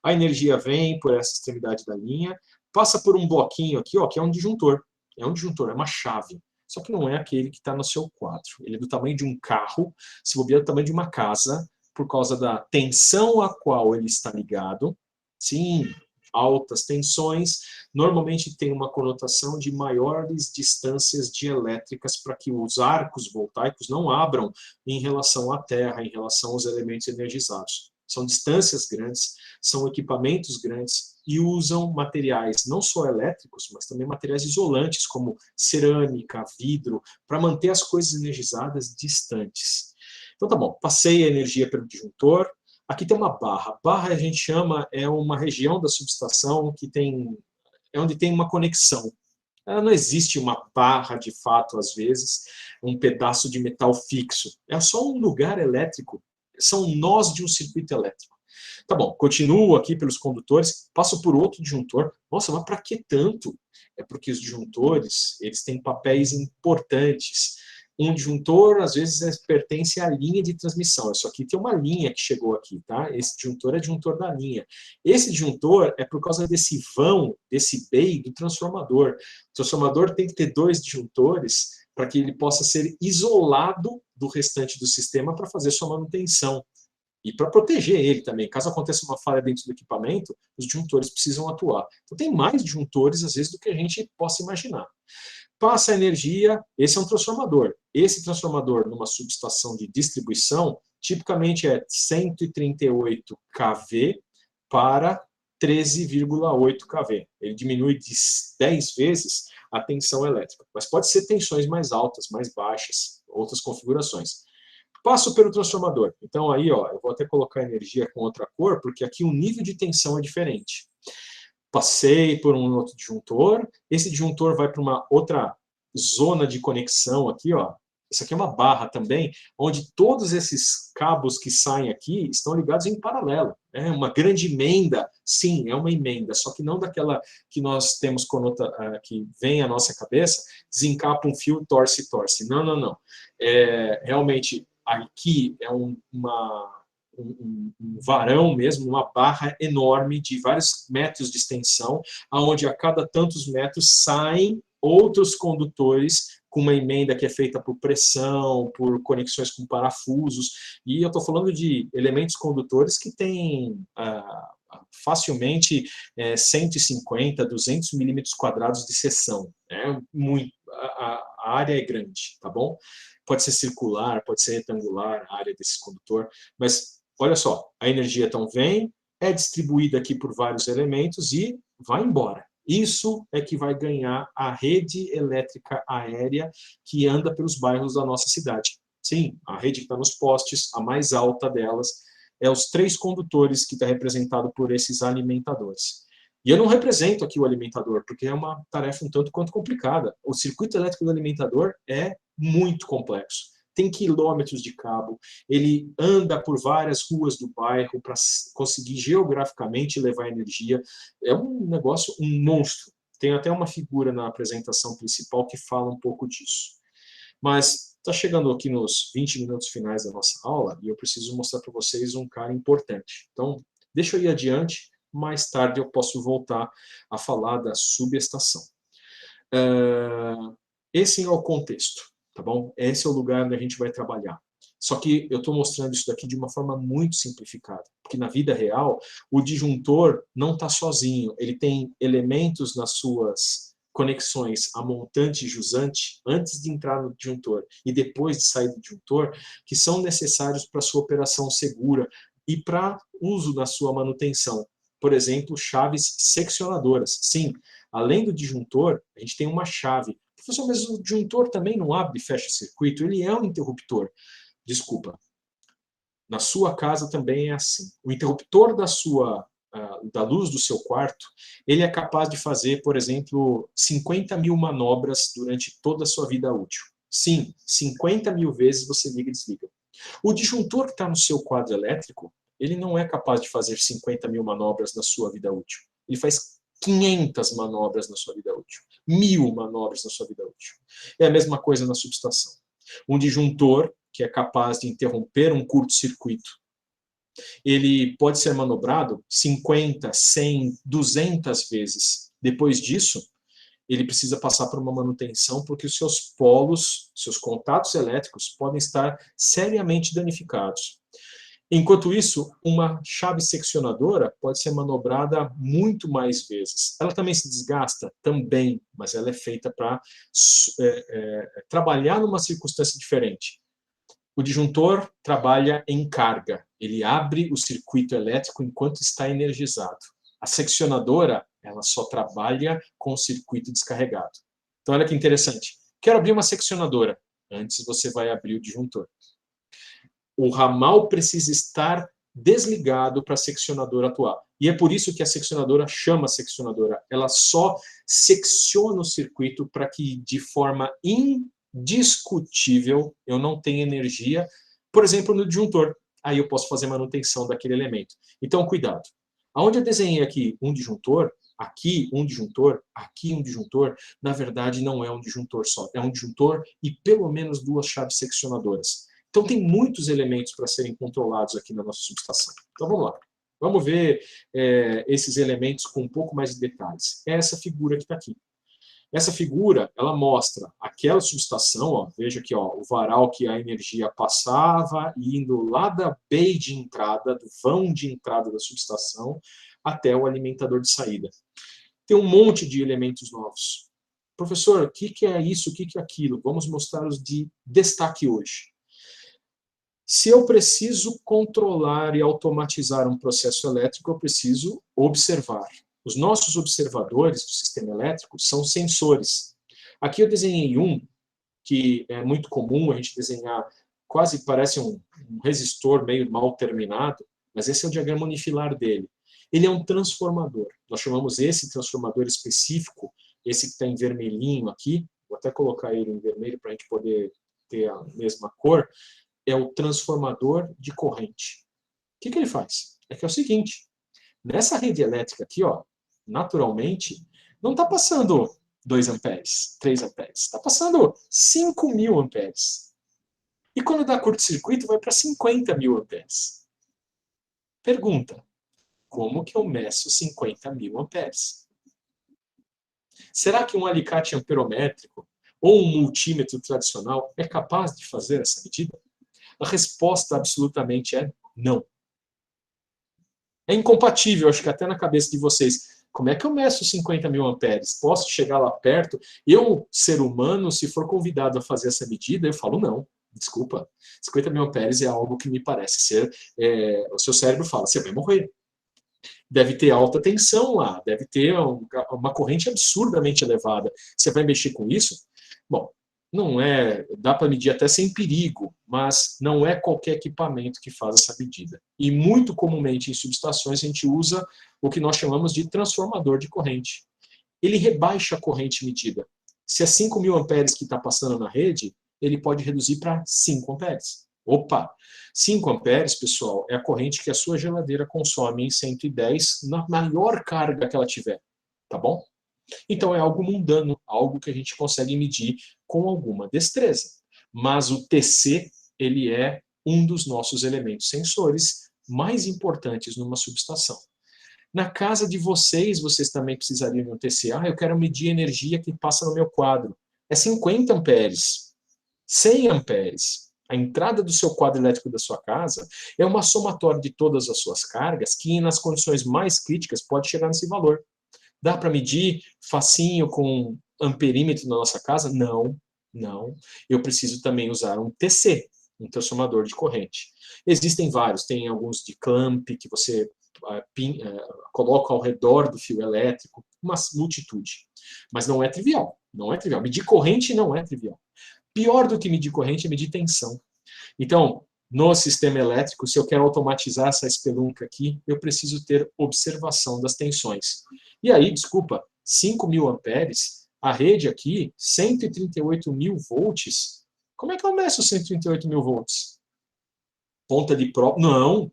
A energia vem por essa extremidade da linha, passa por um bloquinho aqui, ó, que é um disjuntor. É um disjuntor, é uma chave. Só que não é aquele que está no seu quadro. Ele é do tamanho de um carro, se bobear do tamanho de uma casa, por causa da tensão a qual ele está ligado. Sim, altas tensões, normalmente tem uma conotação de maiores distâncias dielétricas para que os arcos voltaicos não abram em relação à Terra, em relação aos elementos energizados. São distâncias grandes, são equipamentos grandes e usam materiais não só elétricos, mas também materiais isolantes, como cerâmica, vidro, para manter as coisas energizadas distantes. Então tá bom, passei a energia pelo disjuntor. Aqui tem uma barra. Barra a gente chama, é uma região da subestação que é onde tem uma conexão. Ela não existe uma barra de fato, às vezes, um pedaço de metal fixo. É só um lugar elétrico. São nós de um circuito elétrico. Tá bom, continuo aqui pelos condutores, passo por outro disjuntor. Nossa, mas para que tanto? É porque os disjuntores, eles têm papéis importantes. Um disjuntor, às vezes, pertence à linha de transmissão. Isso aqui tem uma linha que chegou aqui, tá? Esse disjuntor é disjuntor da linha. Esse disjuntor é por causa desse vão, desse bay do transformador. O transformador tem que ter dois disjuntores para que ele possa ser isolado do restante do sistema para fazer sua manutenção. E para proteger ele também. Caso aconteça uma falha dentro do equipamento, os disjuntores precisam atuar. Então tem mais disjuntores, às vezes, do que a gente possa imaginar. Passa a energia, esse é um transformador. Esse transformador, numa subestação de distribuição, tipicamente é 138 kV para 13,8 kV. Ele diminui de 10 vezes a tensão elétrica. Mas pode ser tensões mais altas, mais baixas, outras configurações. Passo pelo transformador. Então aí, ó, eu vou até colocar a energia com outra cor, porque aqui o nível de tensão é diferente. Passei por um outro disjuntor, esse disjuntor vai para uma outra zona de conexão aqui, ó. Isso aqui é uma barra também, onde todos esses cabos que saem aqui estão ligados em paralelo. É uma grande emenda, sim, é uma emenda, só que não daquela que nós temos que vem à nossa cabeça, desencapa um fio, torce. Não, não, não. Realmente, aqui é um varão mesmo, uma barra enorme de vários metros de extensão, onde a cada tantos metros saem outros condutores com uma emenda que é feita por pressão, por conexões com parafusos, e eu estou falando de elementos condutores que têm facilmente 150, 200 milímetros quadrados de seção. A área é grande, tá bom? Pode ser circular, pode ser retangular a área desse condutor, mas olha só, a energia então vem, é distribuída aqui por vários elementos e vai embora. Isso é que vai ganhar a rede elétrica aérea que anda pelos bairros da nossa cidade. Sim, a rede que está nos postes, a mais alta delas, é os 3 condutores que está representado por esses alimentadores. E eu não represento aqui o alimentador, porque é uma tarefa um tanto quanto complicada. O circuito elétrico do alimentador é muito complexo. Tem quilômetros de cabo, ele anda por várias ruas do bairro para conseguir geograficamente levar energia. É um negócio, um monstro. Tem até uma figura na apresentação principal que fala um pouco disso. Mas está chegando aqui nos 20 minutos finais da nossa aula e eu preciso mostrar para vocês um cara importante. Então, deixa eu ir adiante, mais tarde eu posso voltar a falar da subestação. Esse é o contexto, tá bom? Esse é o lugar onde a gente vai trabalhar. Só que eu estou mostrando isso daqui de uma forma muito simplificada, porque na vida real, o disjuntor não está sozinho, ele tem elementos nas suas conexões a montante e jusante, antes de entrar no disjuntor e depois de sair do disjuntor, que são necessários para a sua operação segura e para uso na sua manutenção. Por exemplo, chaves seccionadoras. Sim, além do disjuntor, a gente tem uma chave. Professor, mas o disjuntor também não abre e fecha circuito? Ele é um interruptor. Desculpa. Na sua casa também é assim. O interruptor da luz do seu quarto, ele é capaz de fazer, por exemplo, 50 mil manobras durante toda a sua vida útil. Sim, 50 mil vezes você liga e desliga. O disjuntor que está no seu quadro elétrico, ele não é capaz de fazer 50 mil manobras na sua vida útil. Ele faz 500 manobras na sua vida útil. 1000 manobras na sua vida útil. É a mesma coisa na subestação. Um disjuntor que é capaz de interromper um curto-circuito, ele pode ser manobrado 50, 100, 200 vezes. Depois disso, ele precisa passar por uma manutenção porque os seus polos, seus contatos elétricos podem estar seriamente danificados. Enquanto isso, uma chave seccionadora pode ser manobrada muito mais vezes. Ela também se desgasta? Também, mas ela é feita para trabalhar numa circunstância diferente. O disjuntor trabalha em carga, ele abre o circuito elétrico enquanto está energizado. A seccionadora, ela só trabalha com o circuito descarregado. Então, olha que interessante. Quero abrir uma seccionadora. Antes você vai abrir o disjuntor. O ramal precisa estar desligado para a seccionadora atuar. E é por isso que a seccionadora chama seccionadora. Ela só secciona o circuito para que, de forma indiscutível, eu não tenha energia, por exemplo, no disjuntor. Aí eu posso fazer manutenção daquele elemento. Então, cuidado. Aonde eu desenhei aqui um disjuntor, aqui um disjuntor, aqui um disjuntor, na verdade não é um disjuntor só. É um disjuntor e pelo menos 2 chaves seccionadoras. Então, tem muitos elementos para serem controlados aqui na nossa subestação. Então, vamos lá. Vamos ver esses elementos com um pouco mais de detalhes. É essa figura que está aqui. Essa figura, ela mostra aquela subestação, ó, veja aqui, ó, o varal que a energia passava, indo lá da bay de entrada, do vão de entrada da subestação, até o alimentador de saída. Tem um monte de elementos novos. Professor, o que é isso, o que é aquilo? Vamos mostrar-os de destaque hoje. Se eu preciso controlar e automatizar um processo elétrico, eu preciso observar. Os nossos observadores do sistema elétrico são sensores. Aqui eu desenhei um, que é muito comum a gente desenhar, quase parece um resistor meio mal terminado, mas esse é o diagrama unifilar dele. Ele é um transformador. Nós chamamos esse transformador específico, esse que está em vermelhinho aqui, vou até colocar ele em vermelho para a gente poder ter a mesma cor, é o transformador de corrente. O que ele faz? É que é o seguinte, nessa rede elétrica aqui, ó, naturalmente, não está passando 2 amperes, 3 amperes, está passando 5.000 amperes. E quando dá curto-circuito, vai para 50 mil amperes. Pergunta, como que eu meço 50 mil amperes? Será que um alicate amperométrico ou um multímetro tradicional é capaz de fazer essa medida? A resposta absolutamente é não. É incompatível, acho que até na cabeça de vocês. Como é que eu meço 50 mil amperes? Posso chegar lá perto? Eu, ser humano, se for convidado a fazer essa medida, eu falo não. Desculpa, 50 mil amperes é algo que me parece ser... o seu cérebro fala, você vai morrer. Deve ter alta tensão lá, deve ter uma corrente absurdamente elevada. Você vai mexer com isso? Bom, não é, dá para medir até sem perigo, mas não é qualquer equipamento que faz essa medida. E muito comumente em subestações a gente usa o que nós chamamos de transformador de corrente. Ele rebaixa a corrente medida. Se é 5.000 amperes que está passando na rede, ele pode reduzir para 5 amperes. Opa! 5 amperes, pessoal, é a corrente que a sua geladeira consome em 110 na maior carga que ela tiver. Tá bom? Então é algo mundano, algo que a gente consegue medir com alguma destreza. Mas o TC, ele é um dos nossos elementos sensores mais importantes numa subestação. Na casa de vocês, vocês também precisariam de um TC. Ah, eu quero medir a energia que passa no meu quadro. É 50 amperes, 100 amperes. A entrada do seu quadro elétrico da sua casa é uma somatória de todas as suas cargas que, nas condições mais críticas, pode chegar nesse valor. Dá para medir facinho com amperímetro na nossa casa? Não, não. Eu preciso também usar um TC, um transformador de corrente. Existem vários, tem alguns de clamp que você coloca ao redor do fio elétrico, uma multitude. Mas não é trivial, não é trivial. Medir corrente não é trivial. Pior do que medir corrente é medir tensão. Então, no sistema elétrico, se eu quero automatizar essa espelunca aqui, eu preciso ter observação das tensões. E aí, desculpa, 5.000 amperes, a rede aqui, 138.000 volts. Como é que eu meço 138.000 volts? Ponta de prova? Não!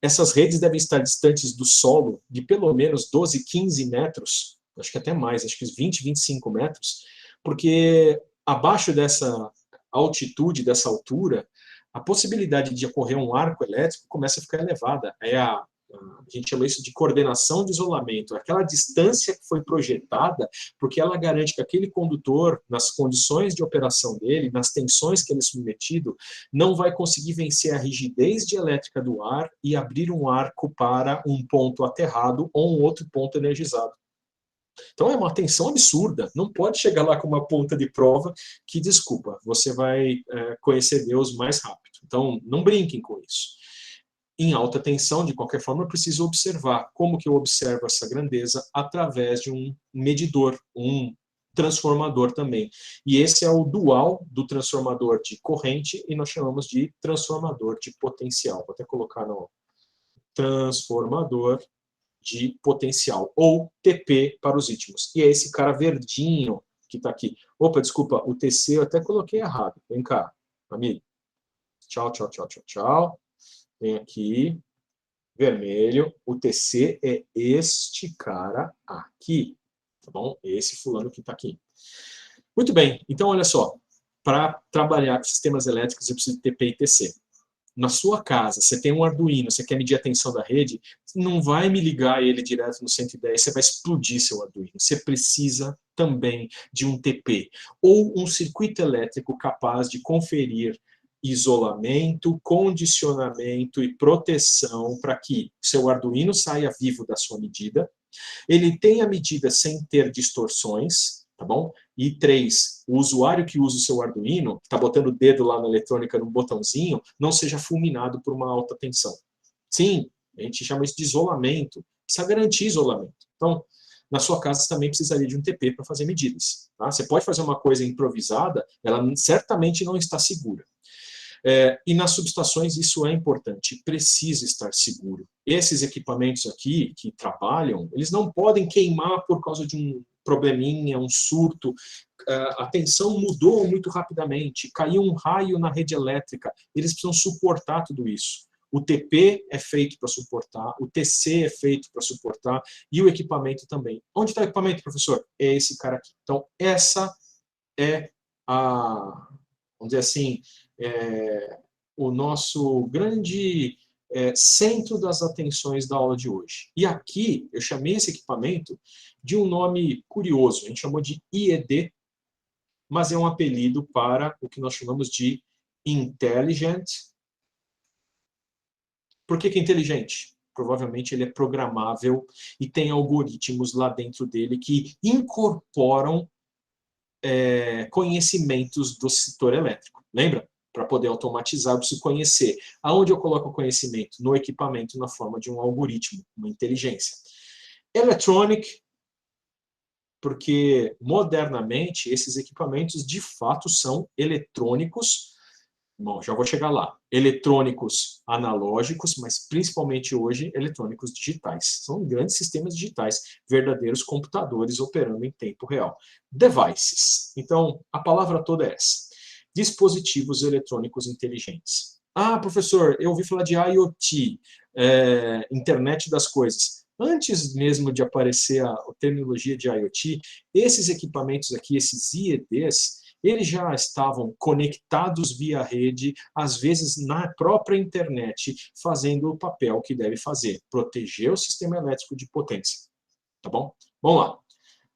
Essas redes devem estar distantes do solo de pelo menos 12, 15 metros, acho que até mais, acho que 20, 25 metros, porque abaixo dessa altitude, dessa altura, a possibilidade de ocorrer um arco elétrico começa a ficar elevada. A gente chama isso de coordenação de isolamento. Aquela distância que foi projetada, porque ela garante que aquele condutor, nas condições de operação dele, nas tensões que ele é submetido, não vai conseguir vencer a rigidez dielétrica do ar e abrir um arco para um ponto aterrado ou um outro ponto energizado. Então é uma tensão absurda, não pode chegar lá com uma ponta de prova que, desculpa, você vai conhecer Deus mais rápido. Então não brinquem com isso. Em alta tensão, de qualquer forma, eu preciso observar. Como que eu observo essa grandeza? Através de um medidor, um transformador também. E esse é o dual do transformador de corrente e nós chamamos de transformador de potencial. Vou até colocar no transformador de potencial, ou TP para os íntimos. E é esse cara verdinho que está aqui. Opa, desculpa, o TC eu até coloquei errado. Vem cá, amigo. Tchau, tchau, tchau, tchau, tchau. Vem aqui, vermelho. O TC é este cara aqui, tá bom? Esse fulano que está aqui. Muito bem, então olha só. Para trabalhar com sistemas elétricos, eu preciso de TP e TC. Na sua casa, você tem um Arduino, você quer medir a tensão da rede, não vai me ligar ele direto no 110, você vai explodir seu Arduino. Você precisa também de um TP, ou um circuito elétrico capaz de conferir isolamento, condicionamento e proteção para que seu Arduino saia vivo da sua medida, ele tenha medida sem ter distorções, tá bom? E 3, o usuário que usa o seu Arduino, está botando o dedo lá na eletrônica num botãozinho, não seja fulminado por uma alta tensão. Sim, a gente chama isso de isolamento, precisa garantir isolamento. Então, na sua casa você também precisaria de um TP para fazer medidas. Tá? Você pode fazer uma coisa improvisada, ela certamente não está segura. E nas subestações isso é importante, precisa estar seguro. Esses equipamentos aqui que trabalham, eles não podem queimar por causa de um probleminha, um surto. A tensão mudou muito rapidamente, caiu um raio na rede elétrica, eles precisam suportar tudo isso. O TP é feito para suportar, o TC é feito para suportar, e o equipamento também. Onde está o equipamento, professor? É esse cara aqui. Então, essa é a, vamos dizer assim, o nosso grande centro das atenções da aula de hoje. E aqui eu chamei esse equipamento de um nome curioso, a gente chamou de IED, mas é um apelido para o que nós chamamos de Intelligent. Por que inteligente? Provavelmente ele é programável e tem algoritmos lá dentro dele que incorporam conhecimentos do setor elétrico. Lembra? Para poder automatizar, eu preciso conhecer. Aonde eu coloco o conhecimento? No equipamento, na forma de um algoritmo, uma inteligência. Electronic, porque modernamente esses equipamentos de fato são eletrônicos. Bom, já vou chegar lá. Eletrônicos analógicos, mas principalmente hoje eletrônicos digitais. São grandes sistemas digitais, verdadeiros computadores operando em tempo real. Devices. Então, a palavra toda é essa. Dispositivos eletrônicos inteligentes. Ah, professor, eu ouvi falar de IoT, Internet das Coisas. Antes mesmo de aparecer a terminologia de IoT, esses equipamentos aqui, esses IEDs, eles já estavam conectados via rede, às vezes na própria internet, fazendo o papel que deve fazer, proteger o sistema elétrico de potência. Tá bom? Vamos lá.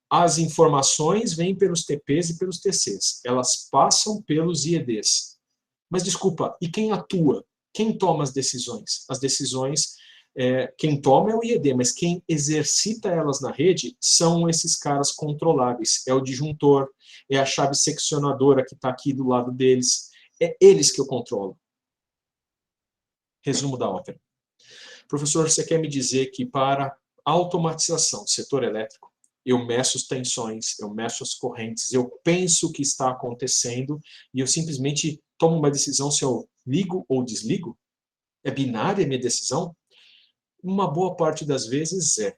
As informações vêm pelos TPs e pelos TCs. Elas passam pelos IEDs. Mas, desculpa, e quem atua? Quem toma as decisões? As decisões, quem toma é o IED, mas quem exercita elas na rede são esses caras controláveis. É o disjuntor, é a chave seccionadora que está aqui do lado deles. É eles que eu controlo. Resumo da ópera. Professor, você quer me dizer que para automatização do setor elétrico, eu meço as tensões, eu meço as correntes, eu penso o que está acontecendo e eu simplesmente tomo uma decisão se eu ligo ou desligo? É binária a minha decisão? Uma boa parte das vezes é.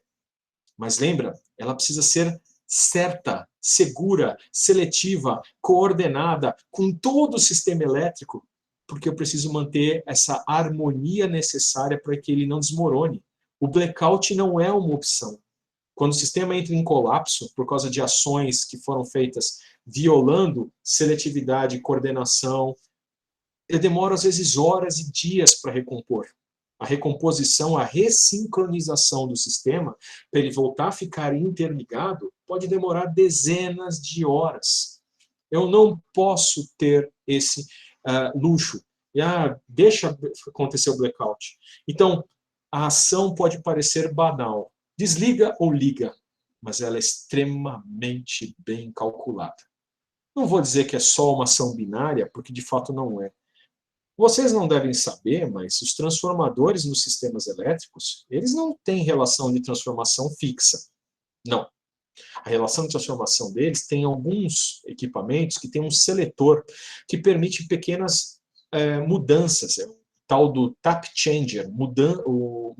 Mas lembra, ela precisa ser certa, segura, seletiva, coordenada com todo o sistema elétrico, porque eu preciso manter essa harmonia necessária para que ele não desmorone. O blackout não é uma opção. Quando o sistema entra em colapso por causa de ações que foram feitas violando seletividade e coordenação, eu demoro às vezes horas e dias para recompor. A recomposição, a ressincronização do sistema, para ele voltar a ficar interligado, pode demorar dezenas de horas. Eu não posso ter esse luxo. Deixa acontecer o blackout. Então, a ação pode parecer banal. Desliga ou liga, mas ela é extremamente bem calculada. Não vou dizer que é só uma ação binária, porque de fato não é. Vocês não devem saber, mas os transformadores nos sistemas elétricos, eles não têm relação de transformação fixa. Não. A relação de transformação deles tem alguns equipamentos que tem um seletor que permite pequenas mudanças. É o tal do tap changer, o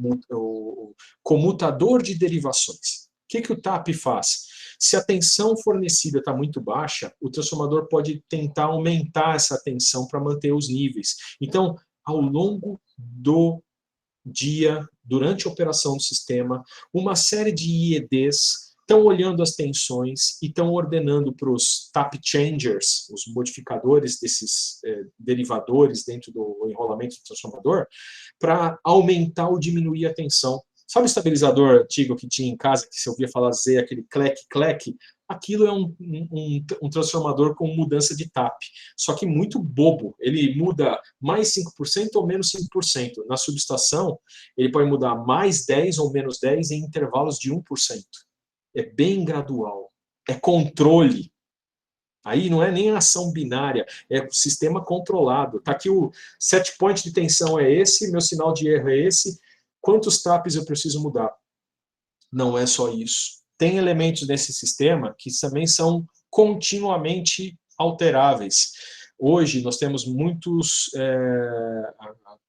comutador de derivações. O que o tap faz? Se a tensão fornecida está muito baixa, o transformador pode tentar aumentar essa tensão para manter os níveis. Então, ao longo do dia, durante a operação do sistema, uma série de IEDs estão olhando as tensões e estão ordenando para os tap changers, os modificadores desses derivadores dentro do enrolamento do transformador, para aumentar ou diminuir a tensão. Sabe o estabilizador antigo que tinha em casa, que você ouvia falar Z, aquele clec-clec? Aquilo é um transformador com mudança de tap, só que muito bobo. Ele muda mais 5% ou menos 5%. Na subestação, ele pode mudar mais 10 ou menos 10 em intervalos de 1%. É bem gradual. É controle. Aí não é nem ação binária, é o sistema controlado. Está aqui o set point de tensão é esse, meu sinal de erro é esse. Quantos taps eu preciso mudar? Não é só isso. Tem elementos nesse sistema que também são continuamente alteráveis. Hoje nós temos muitos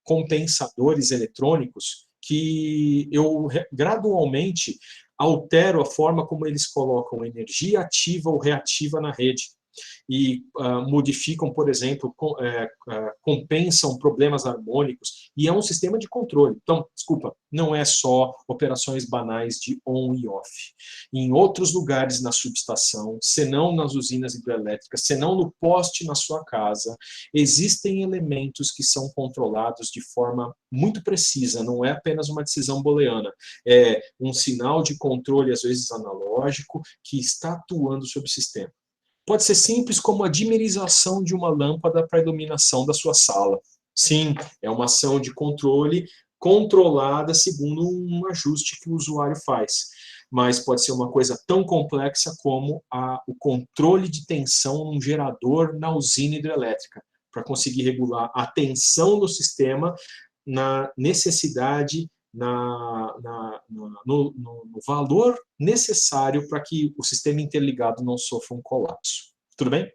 compensadores eletrônicos que eu gradualmente altero a forma como eles colocam energia ativa ou reativa na rede. E modificam, por exemplo, compensam problemas harmônicos, e é um sistema de controle. Então, desculpa, não é só operações banais de on e off. Em outros lugares na subestação, senão nas usinas hidrelétricas, senão no poste na sua casa, existem elementos que são controlados de forma muito precisa, não é apenas uma decisão booleana, é um sinal de controle, às vezes analógico, que está atuando sobre o sistema. Pode ser simples como a dimerização de uma lâmpada para a iluminação da sua sala. Sim, é uma ação de controle controlada segundo um ajuste que o usuário faz. Mas pode ser uma coisa tão complexa como o controle de tensão num gerador na usina hidrelétrica, para conseguir regular a tensão no sistema na necessidade, no valor necessário para que o sistema interligado não sofra um colapso. Tudo bem?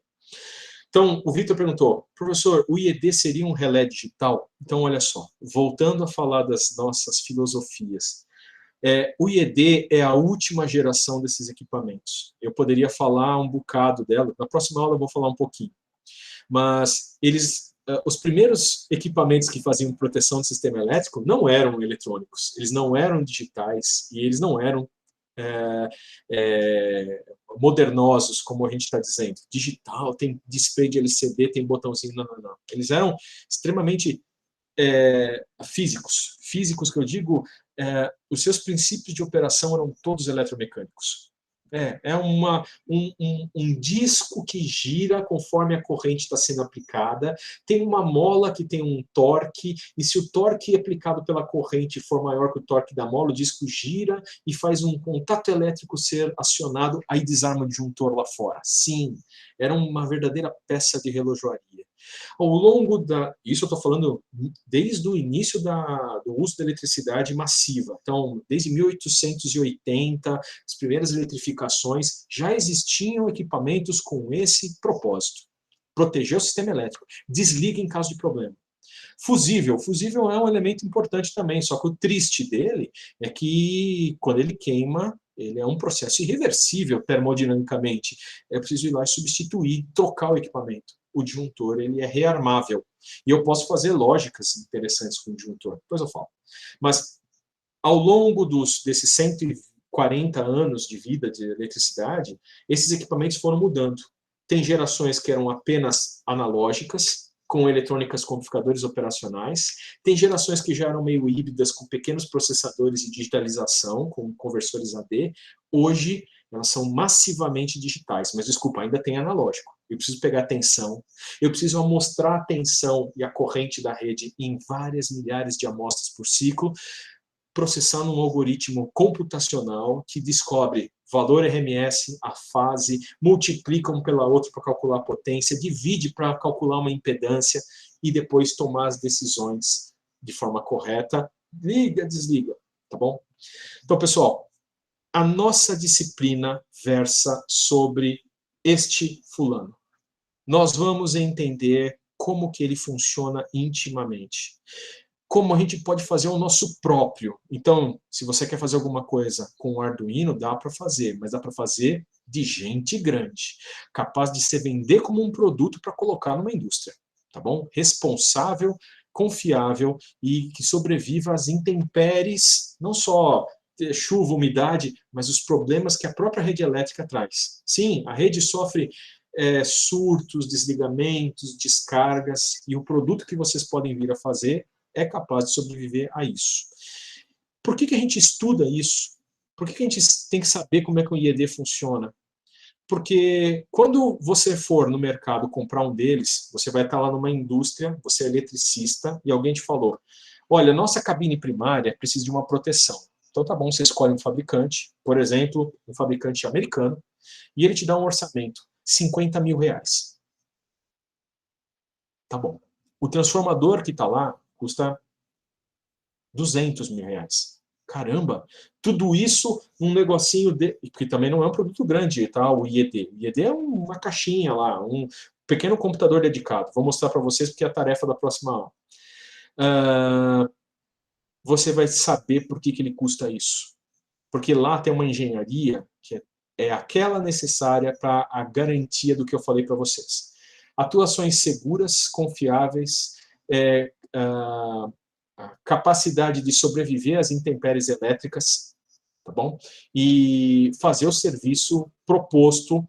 Então, o Vitor perguntou, professor, o IED seria um relé digital? Então, olha só, voltando a falar das nossas filosofias, o IED é a última geração desses equipamentos. Eu poderia falar um bocado dela, na próxima aula eu vou falar um pouquinho. Mas os primeiros equipamentos que faziam proteção do sistema elétrico não eram eletrônicos, eles não eram digitais e eles não eram modernosos, como a gente está dizendo. Digital, tem display de LCD, tem botãozinho, não, não, não. Eles eram extremamente físicos. Físicos que eu digo, os seus princípios de operação eram todos eletromecânicos. Um disco que gira conforme a corrente está sendo aplicada, tem uma mola que tem um torque, e se o torque aplicado pela corrente for maior que o torque da mola, o disco gira e faz um contato elétrico ser acionado, aí desarma o disjuntor lá fora. Sim, era uma verdadeira peça de relojoaria. Ao longo isso eu estou falando desde o início do uso da eletricidade massiva. Então, desde 1880, as primeiras eletrificações, já existiam equipamentos com esse propósito. Proteger o sistema elétrico. Desliga em caso de problema. Fusível. Fusível é um elemento importante também, só que o triste dele é que, quando ele queima, ele é um processo irreversível termodinamicamente. É preciso ir lá e substituir, trocar o equipamento. O disjuntor ele é rearmável. E eu posso fazer lógicas interessantes com o disjuntor, depois eu falo. Mas, ao longo desses 140 anos de vida de eletricidade, esses equipamentos foram mudando. Tem gerações que eram apenas analógicas, com eletrônicas com amplificadores operacionais. Tem gerações que já eram meio híbridas, com pequenos processadores de digitalização, com conversores AD. Hoje, elas são massivamente digitais, mas desculpa, ainda tem analógico. Eu preciso pegar a tensão, eu preciso amostrar a tensão e a corrente da rede em várias milhares de amostras por ciclo, processar num algoritmo computacional que descobre valor RMS, a fase, multiplica um pela outra para calcular a potência, divide para calcular uma impedância e depois tomar as decisões de forma correta. Liga, desliga, tá bom? Então, pessoal, a nossa disciplina versa sobre este fulano. Nós vamos entender como que ele funciona intimamente. Como a gente pode fazer o nosso próprio. Então, se você quer fazer alguma coisa com o Arduino, dá para fazer, mas dá para fazer de gente grande, capaz de se vender como um produto para colocar numa indústria, tá bom? Responsável, confiável e que sobreviva às intempéries, não só chuva, umidade, mas os problemas que a própria rede elétrica traz. Sim, a rede sofre surtos, desligamentos, descargas, e o produto que vocês podem vir a fazer é capaz de sobreviver a isso. Por que a gente estuda isso? Por que a gente tem que saber como é que o IED funciona? Porque quando você for no mercado comprar um deles, você vai estar lá numa indústria, você é eletricista, e alguém te falou, olha, nossa cabine primária precisa de uma proteção. Então tá bom, você escolhe um fabricante, por exemplo, um fabricante americano, e ele te dá um orçamento, R$50 mil. Tá bom. O transformador que está lá custa R$200 mil. Caramba, tudo isso num negocinho, que também não é um produto grande, tá? O IED. O IED é uma caixinha lá, um pequeno computador dedicado. Vou mostrar para vocês porque é a tarefa da próxima aula. Você vai saber por que ele custa isso. Porque lá tem uma engenharia que é aquela necessária para a garantia do que eu falei para vocês. Atuações seguras, confiáveis, capacidade de sobreviver às intempéries elétricas, tá bom? E fazer o serviço proposto,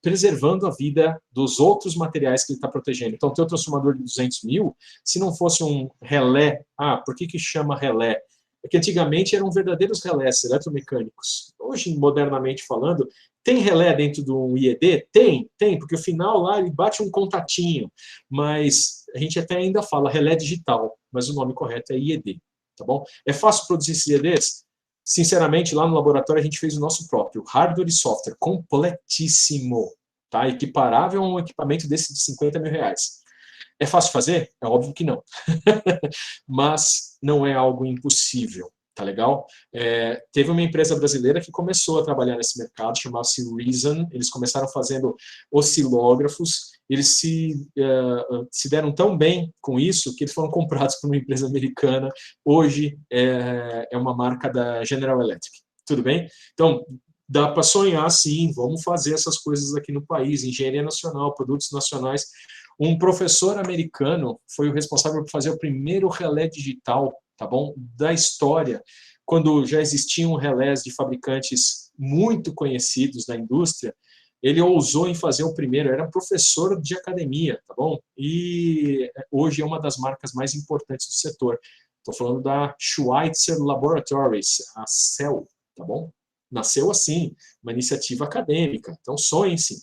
preservando a vida dos outros materiais que ele está protegendo. Então, tem o transformador de 200 mil, se não fosse um relé, por que chama relé? É que antigamente eram verdadeiros relés eletromecânicos. Hoje, modernamente falando, tem relé dentro do IED? Tem, porque o final lá ele bate um contatinho, mas a gente até ainda fala relé digital, mas o nome correto é IED, tá bom? É fácil produzir esses IEDs? Sinceramente, lá no laboratório a gente fez o nosso próprio, hardware e software, completíssimo, tá? Equiparável a um equipamento desse de R$50 mil. É fácil de fazer? É óbvio que não. Mas não é algo impossível, tá legal? Teve uma empresa brasileira que começou a trabalhar nesse mercado, chamava-se Reason. Eles começaram fazendo oscilógrafos. Eles se deram tão bem com isso que eles foram comprados por uma empresa americana. Hoje é uma marca da General Electric. Tudo bem? Então, dá para sonhar, sim, vamos fazer essas coisas aqui no país, engenharia nacional, produtos nacionais. Um professor americano foi o responsável por fazer o primeiro relé digital, tá bom, da história, quando já existiam relés de fabricantes muito conhecidos na indústria, ele ousou em fazer o primeiro, era professor de academia, tá bom? E hoje é uma das marcas mais importantes do setor. Estou falando da Schweitzer Laboratories, a CEL, tá bom? Nasceu assim, uma iniciativa acadêmica, então sonhem sim.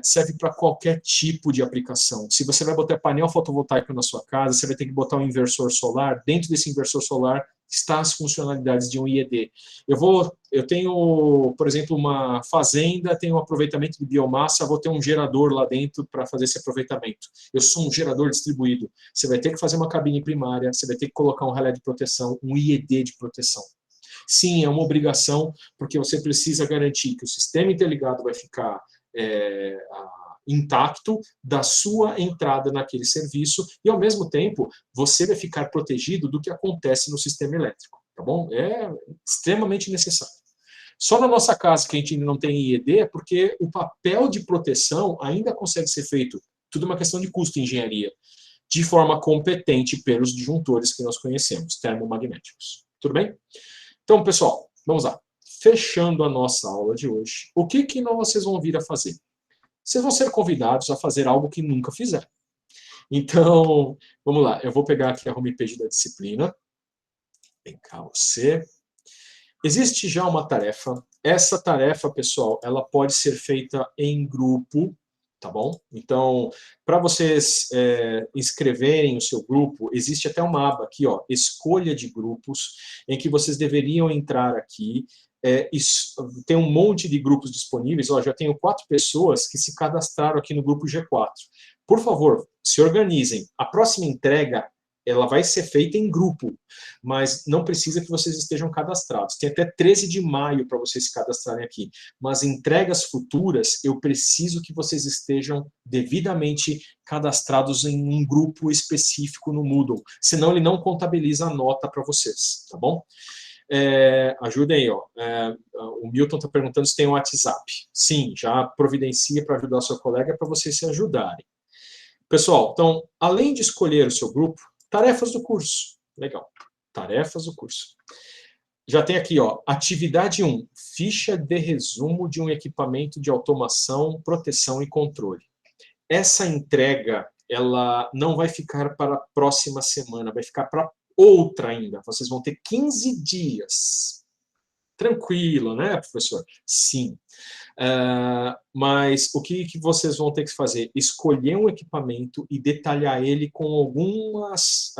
Serve para qualquer tipo de aplicação. Se você vai botar painel fotovoltaico na sua casa, você vai ter que botar um inversor solar. Dentro desse inversor solar está as funcionalidades de um IED. Eu tenho, por exemplo, uma fazenda, tenho um aproveitamento de biomassa, vou ter um gerador lá dentro para fazer esse aproveitamento. Eu sou um gerador distribuído. Você vai ter que fazer uma cabine primária, você vai ter que colocar um relé de proteção, um IED de proteção. Sim, é uma obrigação, porque você precisa garantir que o sistema interligado vai ficar intacto da sua entrada naquele serviço e, ao mesmo tempo, você vai ficar protegido do que acontece no sistema elétrico, tá bom? É extremamente necessário. Só na nossa casa que a gente ainda não tem IED é porque o papel de proteção ainda consegue ser feito, tudo uma questão de custo e engenharia, de forma competente pelos disjuntores que nós conhecemos, termomagnéticos. Tudo bem? Então, pessoal, vamos lá. Fechando a nossa aula de hoje, o que vocês vão vir a fazer? Vocês vão ser convidados a fazer algo que nunca fizeram. Então, vamos lá. Eu vou pegar aqui a homepage da disciplina. Vem cá, você. Existe já uma tarefa. Essa tarefa, pessoal, ela pode ser feita em grupo, tá bom? Então, para vocês inscreverem o seu grupo, existe até uma aba aqui, ó, escolha de grupos, em que vocês deveriam entrar aqui. Tem um monte de grupos disponíveis, ó, já tenho 4 pessoas que se cadastraram aqui no grupo G4. Por favor, se organizem. A próxima entrega, ela vai ser feita em grupo, mas não precisa que vocês estejam cadastrados. Tem até 13 de maio para vocês se cadastrarem aqui. Mas entregas futuras, eu preciso que vocês estejam devidamente cadastrados em um grupo específico no Moodle, senão ele não contabiliza a nota para vocês, tá bom? Ajudem aí, ó. O Milton está perguntando se tem um WhatsApp. Sim, já providencia para ajudar o seu colega para vocês se ajudarem. Pessoal, então, além de escolher o seu grupo, tarefas do curso. Legal. Tarefas do curso. Já tem aqui, ó, atividade 1, ficha de resumo de um equipamento de automação, proteção e controle. Essa entrega, ela não vai ficar para a próxima semana, vai ficar para outra ainda. Vocês vão ter 15 dias. Tranquilo, né, professor? Sim. Mas o que vocês vão ter que fazer? Escolher um equipamento e detalhar ele com algumas...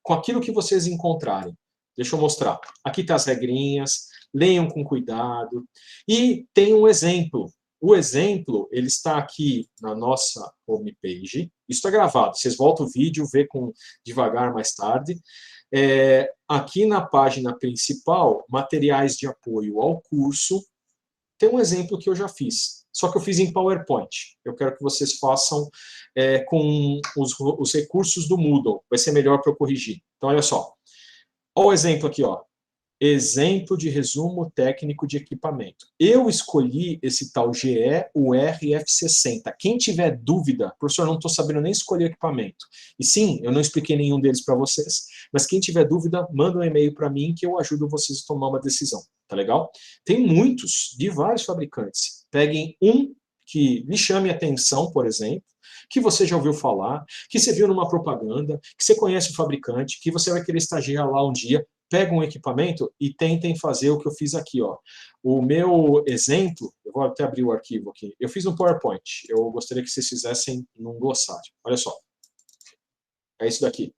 com aquilo que vocês encontrarem. Deixa eu mostrar. Aqui tá as regrinhas, leiam com cuidado. E tem um exemplo. O exemplo, ele está aqui na nossa homepage. Isso está gravado. Vocês voltam o vídeo, vê devagar mais tarde. Aqui na página principal, materiais de apoio ao curso, tem um exemplo que eu já fiz. Só que eu fiz em PowerPoint. Eu quero que vocês façam com os recursos do Moodle. Vai ser melhor para eu corrigir. Então, olha só. Olha o exemplo aqui, ó. Exemplo de resumo técnico de equipamento. Eu escolhi esse tal GE-UR-F60. Quem tiver dúvida, professor, eu não estou sabendo nem escolher o equipamento. E sim, eu não expliquei nenhum deles para vocês. Mas quem tiver dúvida, manda um e-mail para mim que eu ajudo vocês a tomar uma decisão. Tá legal? Tem muitos, de vários fabricantes. Peguem um que lhe chame a atenção, por exemplo, que você já ouviu falar, que você viu numa propaganda, que você conhece o fabricante, que você vai querer estagiar lá um dia. Pega um equipamento e tentem fazer o que eu fiz aqui, ó. O meu exemplo, eu vou até abrir o arquivo aqui, eu fiz no PowerPoint, eu gostaria que vocês fizessem num glossário. Olha só. É isso daqui.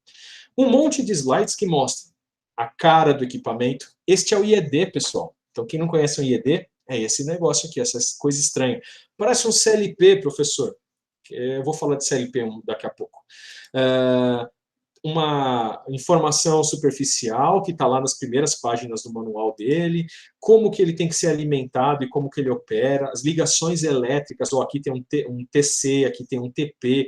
Um monte de slides que mostram a cara do equipamento. Este é o IED, pessoal. Então, quem não conhece o IED, é esse negócio aqui, essa coisa estranha. Parece um CLP, professor. Eu vou falar de CLP daqui a pouco. Uma informação superficial que está lá nas primeiras páginas do manual dele, como que ele tem que ser alimentado e como que ele opera, as ligações elétricas, ó, aqui tem um TC, aqui tem um TP.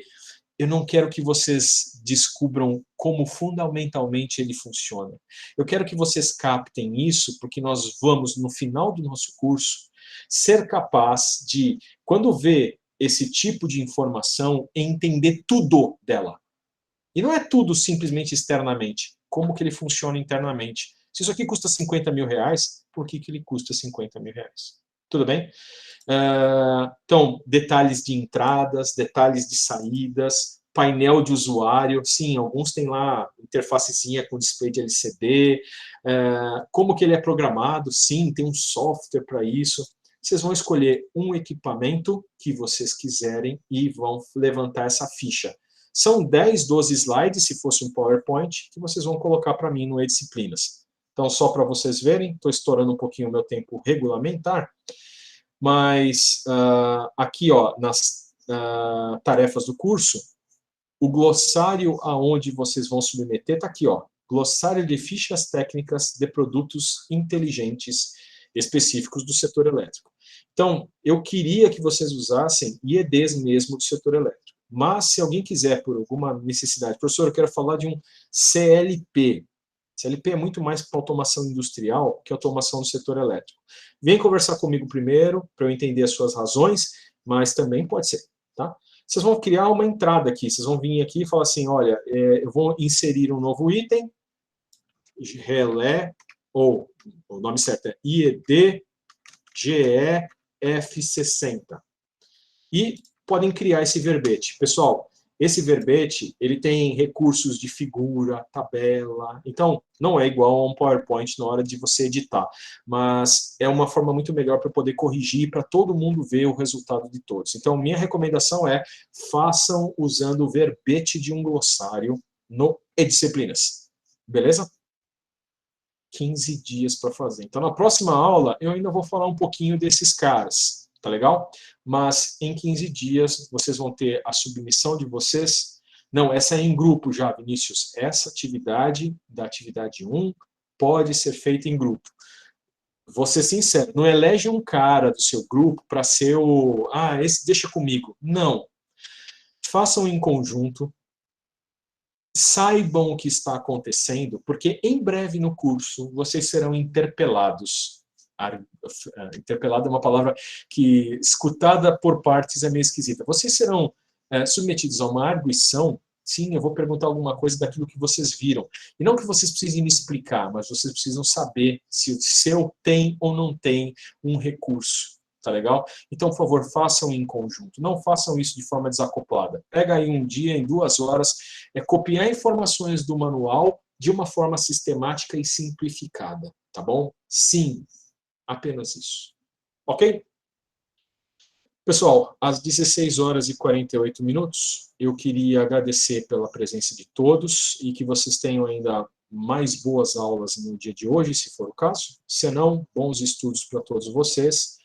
Eu não quero que vocês descubram como fundamentalmente ele funciona. Eu quero que vocês captem isso, porque nós vamos, no final do nosso curso, ser capaz de, quando ver esse tipo de informação, entender tudo dela. E não é tudo simplesmente externamente. como que ele funciona internamente. Se isso aqui custa 50 mil reais, por que ele custa 50 mil reais? Tudo bem? Então, detalhes de entradas, detalhes de saídas, painel de usuário, sim, alguns têm lá interfacezinha com display de LCD, como que ele é programado, sim, tem um software para isso. Vocês vão escolher um equipamento que vocês quiserem e vão levantar essa ficha. São 10, 12 slides, se fosse um PowerPoint, que vocês vão colocar para mim no E-Disciplinas. Então, só para vocês verem, estou estourando um pouquinho o meu tempo regulamentar, mas aqui, ó, nas tarefas do curso, o glossário aonde vocês vão submeter está aqui, ó, glossário de fichas técnicas de produtos inteligentes específicos do setor elétrico. Então, eu queria que vocês usassem IEDs mesmo do setor elétrico. Mas, se alguém quiser, por alguma necessidade, professor, eu quero falar de um CLP. CLP é muito mais para automação industrial que automação do setor elétrico. Vem conversar comigo primeiro, para eu entender as suas razões, mas também pode ser, tá? Vocês vão criar uma entrada aqui, vocês vão vir aqui e falar assim, olha, eu vou inserir um novo item, relé, ou o nome certo é IED GEF60. E podem criar esse verbete. Pessoal, esse verbete, ele tem recursos de figura, tabela, então não é igual a um PowerPoint na hora de você editar, mas é uma forma muito melhor para poder corrigir, para todo mundo ver o resultado de todos. Então, minha recomendação é, façam usando o verbete de um glossário no E-Disciplinas. Beleza? 15 dias para fazer. Então, na próxima aula, eu ainda vou falar um pouquinho desses caras, tá legal? Mas em 15 dias, vocês vão ter a submissão de vocês. Não, essa é em grupo já, Vinícius. Essa atividade, da atividade 1, pode ser feita em grupo. Vou ser sincero, não elege um cara do seu grupo para ser o... Ah, esse deixa comigo. Não. Façam em conjunto. Saibam o que está acontecendo, porque em breve no curso vocês serão interpelados. Interpelado é uma palavra que, escutada por partes, é meio esquisita. Vocês serão submetidos a uma arguição. Sim, eu vou perguntar alguma coisa daquilo que vocês viram. E não que vocês precisem me explicar, mas vocês precisam saber se o seu tem ou não tem um recurso. Tá legal? Então, por favor, façam em conjunto. Não façam isso de forma desacoplada. Pega aí um dia, em 2 horas, copiar informações do manual de uma forma sistemática e simplificada. Tá bom? Sim, apenas isso. Ok? Pessoal, às 16 horas e 48 minutos, eu queria agradecer pela presença de todos e que vocês tenham ainda mais boas aulas no dia de hoje, se for o caso. Se não, bons estudos para todos vocês.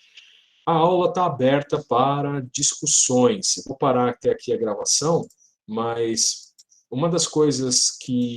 A aula está aberta para discussões. Eu vou parar até aqui a gravação, mas uma das coisas que